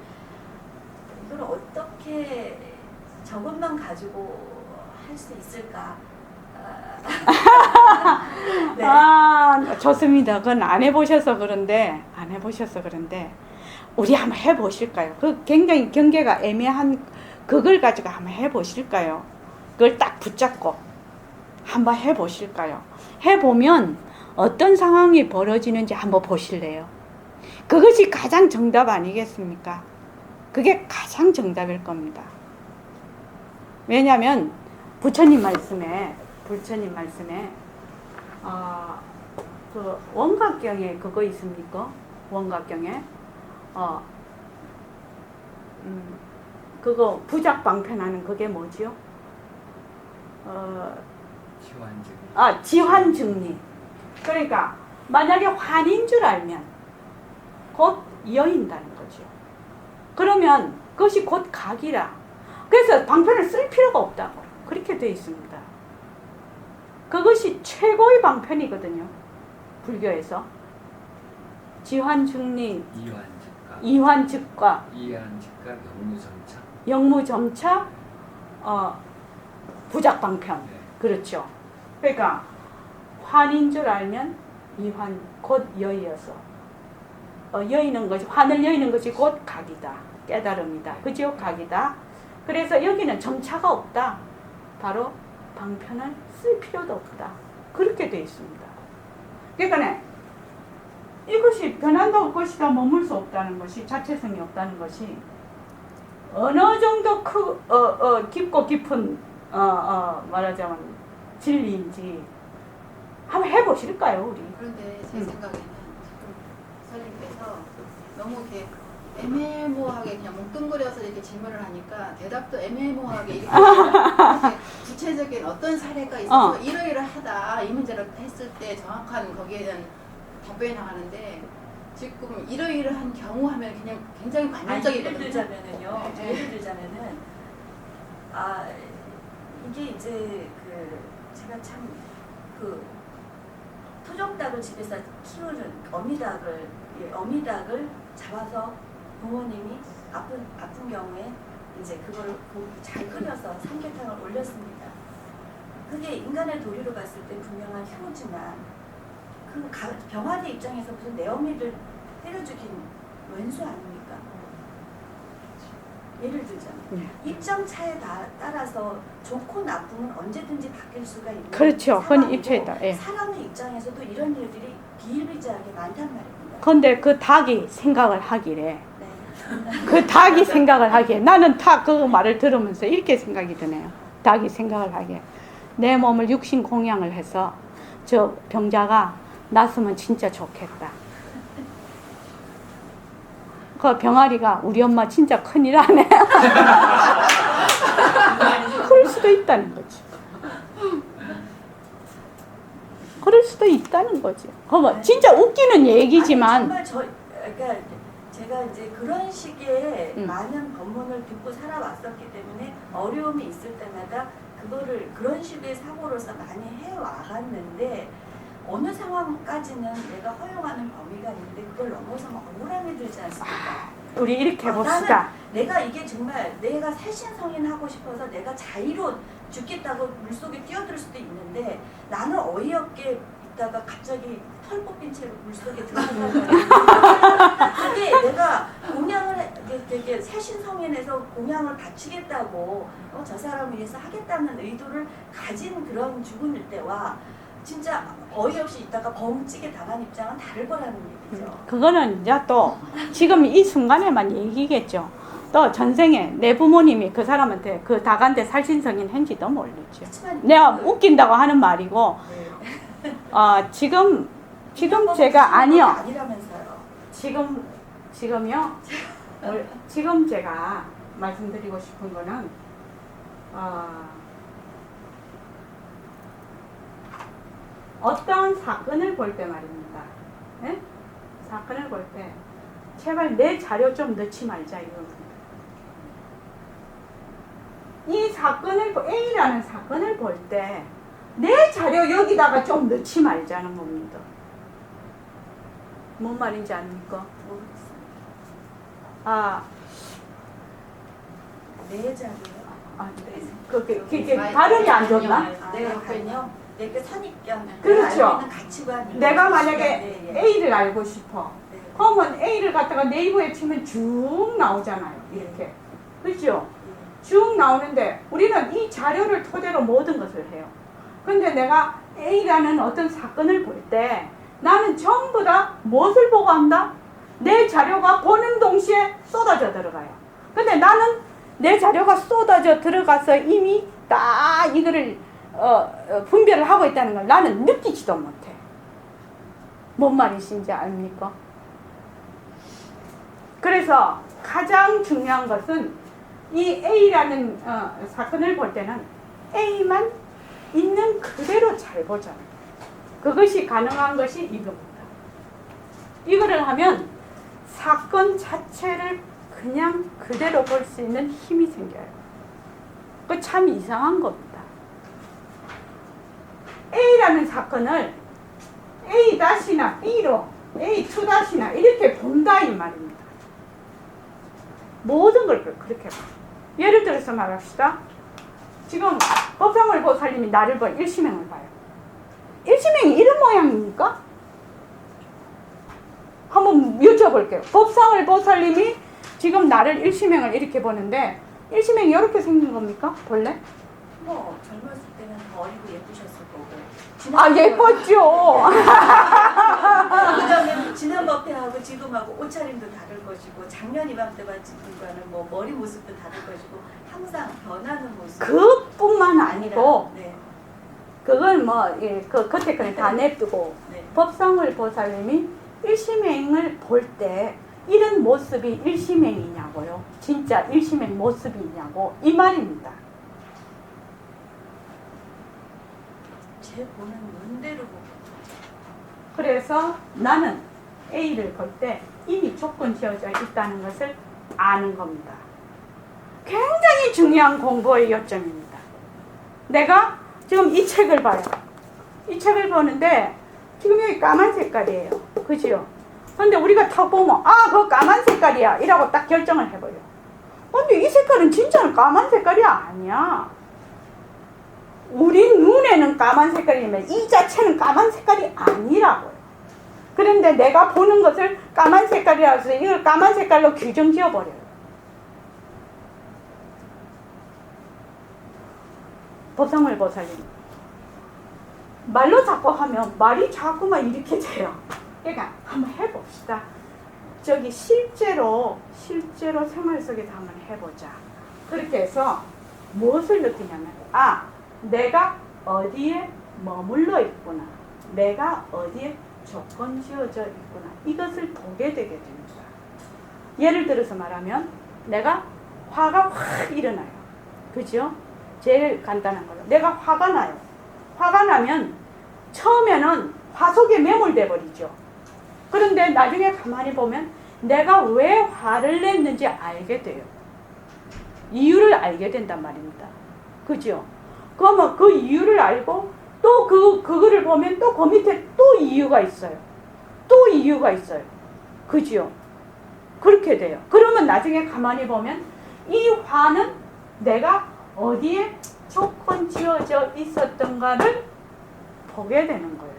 이걸 어떻게 저것만 가지고 할 수 있을까? 네. 좋습니다. 그건 안 해보셔서 그런데 우리 한번 해보실까요? 그 굉장히 경계가 애매한 그걸 가지고 한번 해보실까요? 그걸 딱 붙잡고 한번 해보실까요? 해보면 어떤 상황이 벌어지는지 한번 보실래요? 그것이 가장 정답 아니겠습니까? 그게 가장 정답일 겁니다. 왜냐하면 부처님 말씀에 그 원각경에 그거 있습니까? 원각경에 그거 부작방편하는 그게 뭐지요? 지환증리. 그러니까 만약에 환인 줄 알면 곧 여인다는 거죠. 그러면 그것이 곧 각이라. 그래서 방편을 쓸 필요가 없다고 그렇게 되어 있습니다. 그것이 최고의 방편이거든요. 불교에서. 지환증리, 이환즉과, 영무점차, 부작방편. 네. 그렇죠. 그러니까 환인 줄 알면 이환 곧 여이어서 여이는 것이 환을 여이는 것이 곧 각이다. 깨달음이다. 그죠? 각이다. 그래서 여기는 점차가 없다. 바로 방편을 쓸 필요도 없다. 그렇게 되어 있습니다. 그러니까 이것이 변한다고 것이다 머물 수 없다는 것이 자체성이 없다는 것이 어느 정도 깊고 깊은 말하자면 진리인지 한번 해보실까요, 우리? 그런데 제 생각에는 지금 선생님께서 너무 이렇게 애매모호하게 그냥 뭉뚱그려서 이렇게 질문을 하니까 대답도 애매모호하게 이렇게 구체적인 어떤 사례가 있어서 이러이러하다 이 문제를 했을 때 정확한 거기에 대한 답변이 나가는데 지금 이러이러한 경우 하면 그냥 굉장히 예를 관념적이거든요. 들자면은요. 네. 예를 들자면은 이게 이제 제가 참 토종닭을 집에서 키우는 어미닭을 잡아서 부모님이 아픈 경우에 이제 그거를 잘 끓여서 삼계탕을 올렸습니다. 그게 인간의 도리로 봤을 때 분명한 효지만 그 병아리 입장에서 무슨 내 어미를 때려 죽인 왼수 아닙니까? 예를 들자면 입장 차에 따라서 좋고 나쁨은 언제든지 바뀔 수가 있는 그렇죠. 그건 상황이고 입체이다. 예. 사람의 입장에서도 이런 일들이 비일비재하게 많단 말입니다. 근데 그 닭이 생각을 하기래. 네. 그 닭이 생각을 하기에 나는 닭 그 말을 들으면서 이렇게 생각이 드네요. 닭이 생각을 하기에 내 몸을 육신 공양을 해서 저 병자가 났으면 진짜 좋겠다. 그 병아리가 우리 엄마 진짜 큰일 하네. 그럴 수도 있다는 거지. 그럴 수도 있다는 거지. 그거 진짜 웃기는 얘기지만 아니, 정말 그러니까 제가 이제 그런 식의 많은 법문을 듣고 살아왔었기 때문에 어려움이 있을 때마다 그거를 그런 식의 사고로서 많이 해와갔는데 어느 상황까지는 내가 허용하는 범위가 있는데 그걸 넘어서면 억울함이 들지 않습니까? 우리 이렇게 해봅시다. 나는 내가 이게 정말 내가 새신성인 하고 싶어서 내가 자의로 죽겠다고 물속에 뛰어들 수도 있는데 나는 어이없게 있다가 갑자기 털 뽑힌 채로 물속에 들어간다는 그게 내가 공양을 되게 새신성인에서 공양을 바치겠다고 저 사람을 위해서 하겠다는 의도를 가진 그런 죽음일 때와 진짜 어이없이 있다가 벙찌게 당한 입장은 다를 거라는 얘기죠. 그거는 이제 또 지금 이 순간에만 얘기겠죠. 또 전생에 내 부모님이 그 사람한테 그 닭한테 살신성인 했지도 모르죠. 내가 웃긴다고 하는 말이고 지금 제가 아니요. 아니라면서요. 지금요. 지금 제가 말씀드리고 싶은 거는 어떤 사건을 볼 때 말입니다. 예? 사건을 볼 때 제발 내 자료 좀 넣지 말자 이겁니다. 이 사건을 A라는 사건을 볼 때 내 자료 여기다가 좀 넣지 말자는 겁니다. 뭔 말인지 아닙니까? 내 자료요? 그게 발음이 안 좋나? 그렇군요. 내가 선입견, 그렇죠. 알고 있는 가치관. 내가 만약에 A를 알고 싶어. 네. 그러면 A를 갖다가 네이버에 치면 쭉 나오잖아요. 이렇게. 그렇죠? 쭉 나오는데 우리는 이 자료를 토대로 모든 것을 해요. 근데 내가 A라는 어떤 사건을 볼 때 나는 전부 다 무엇을 보고 한다? 내 자료가 보는 동시에 쏟아져 들어가요. 근데 나는 내 자료가 쏟아져 들어가서 이미 딱 이거를 분별을 하고 있다는 걸 나는 느끼지도 못해. 뭔 말이신지 압니까? 그래서 가장 중요한 것은 이 A라는 사건을 볼 때는 A만 있는 그대로 잘 보잖아요. 그것이 가능한 것이 이겁니다. 이거를 하면 사건 자체를 그냥 그대로 볼 수 있는 힘이 생겨요. 그 참 이상한 겁니다. A라는 사건을 A-나 B로 A2-나 이렇게 본다 이 말입니다. 모든 걸 그렇게 봐요. 예를 들어서 말합시다. 지금 법상을 보살님이 나를 볼 일시맹을 봐요. 일시맹이 이런 모양입니까? 한번 여쭤볼게요. 법상을 보살님이 지금 나를 일시맹을 이렇게 보는데 일시맹이 이렇게 생긴 겁니까? 본래? 뭐 젊었을 때는 더 어리고 예쁘셨을 거고. 예뻤죠. 그다음에 지난 법회하고 지금하고 옷차림도 다를 것이고 작년 이맘때만 지금과는 뭐 머리 모습도 다를 것이고 항상 변하는 모습. 그뿐만 아니고 네. 그걸 그 겉에 그냥 다 냅두고 네. 법상을 보살님이 일시맹을 볼 때 이런 모습이 일심행이냐고요. 진짜 일심행 모습이냐고 이 말입니다. 제 보는 눈대로 보고 그래서 나는 A를 볼 때 이미 조건 지어져 있다는 것을 아는 겁니다. 굉장히 중요한 공부의 요점입니다. 내가 지금 이 책을 봐요. 이 책을 보는데 지금 여기 까만 색깔이에요. 그죠? 근데 우리가 딱 보면 아, 그거 까만 색깔이야 이라고 딱 결정을 해버려. 근데 이 색깔은 진짜는 까만 색깔이 아니야. 우리 눈에는 까만 색깔이면 이 자체는 까만 색깔이 아니라고요. 그런데 내가 보는 것을 까만 색깔이라고 해서 이걸 까만 색깔로 규정 지어버려요. 보성을 보살님. 말로 자꾸 하면 말이 자꾸만 이렇게 돼요. 그러니까 한번 해봅시다. 저기 실제로 생활 속에서 한번 해보자. 그렇게 해서 무엇을 느끼냐면 아, 내가 어디에 머물러 있구나. 내가 어디에 조건 지어져 있구나. 이것을 보게 되게 됩니다. 예를 들어서 말하면 내가 화가 확 일어나요. 그죠? 제일 간단한 거로. 내가 화가 나요. 화가 나면 처음에는 화 속에 매몰돼 버리죠. 그런데 나중에 가만히 보면 내가 왜 화를 냈는지 알게 돼요. 이유를 알게 된단 말입니다. 그죠? 그러면 그 이유를 알고 또 그거를 보면 또 그 밑에 또 이유가 있어요. 또 이유가 있어요. 그죠? 그렇게 돼요. 그러면 나중에 가만히 보면 이 화는 내가 어디에 조건 지어져 있었던가를 보게 되는 거예요.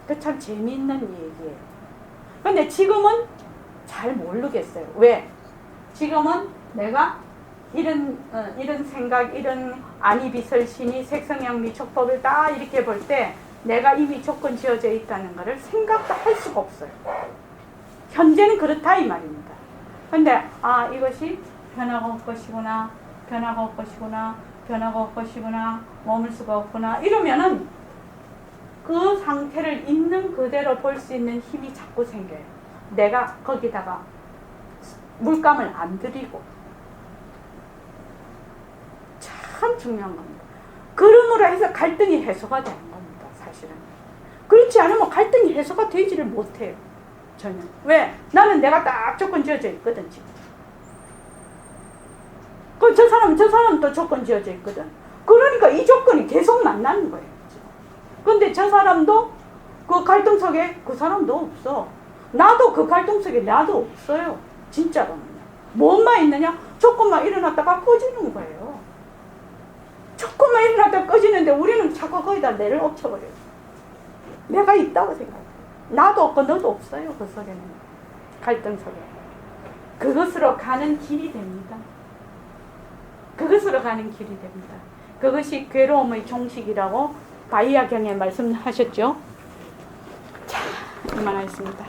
그 참 재미있는 얘기예요. 근데 지금은 잘 모르겠어요. 왜? 지금은 내가 이런 생각, 이런 안이비설신이 색성양미 촉법을 다 이렇게 볼 때 내가 이미 조건 지어져 있다는 것을 생각도 할 수가 없어요. 현재는 그렇다 이 말입니다. 근데 아, 이것이 변화가 올 것이구나, 변화가 올 것이구나, 변화가 올 것이구나, 머물 수가 없구나 이러면은 그 상태를 있는 그대로 볼 수 있는 힘이 자꾸 생겨요. 내가 거기다가 물감을 안 들이고. 참 중요한 겁니다. 그러므로 해서 갈등이 해소가 되는 겁니다. 사실은. 그렇지 않으면 갈등이 해소가 되지를 못해요. 전혀. 왜? 나는 내가 딱 조건 지어져 있거든 지금. 그 저 사람은 또 조건 지어져 있거든. 그러니까 이 조건이 계속 만나는 거예요. 근데 저 사람도 그 갈등 속에 그 사람도 없어. 나도 그 갈등 속에 나도 없어요. 진짜로는. 뭐만 있느냐? 조건만 일어났다가 꺼지는 거예요. 조금만 일어났다 꺼지는데 우리는 자꾸 거기다 내를 엎쳐버려요. 내가 있다고 생각해요. 나도 없고 너도 없어요. 그 속에는. 갈등 속에. 그것으로 가는 길이 됩니다. 그것으로 가는 길이 됩니다. 그것이 괴로움의 종식이라고 바이아경에 말씀하셨죠. 자, 이만하겠습니다.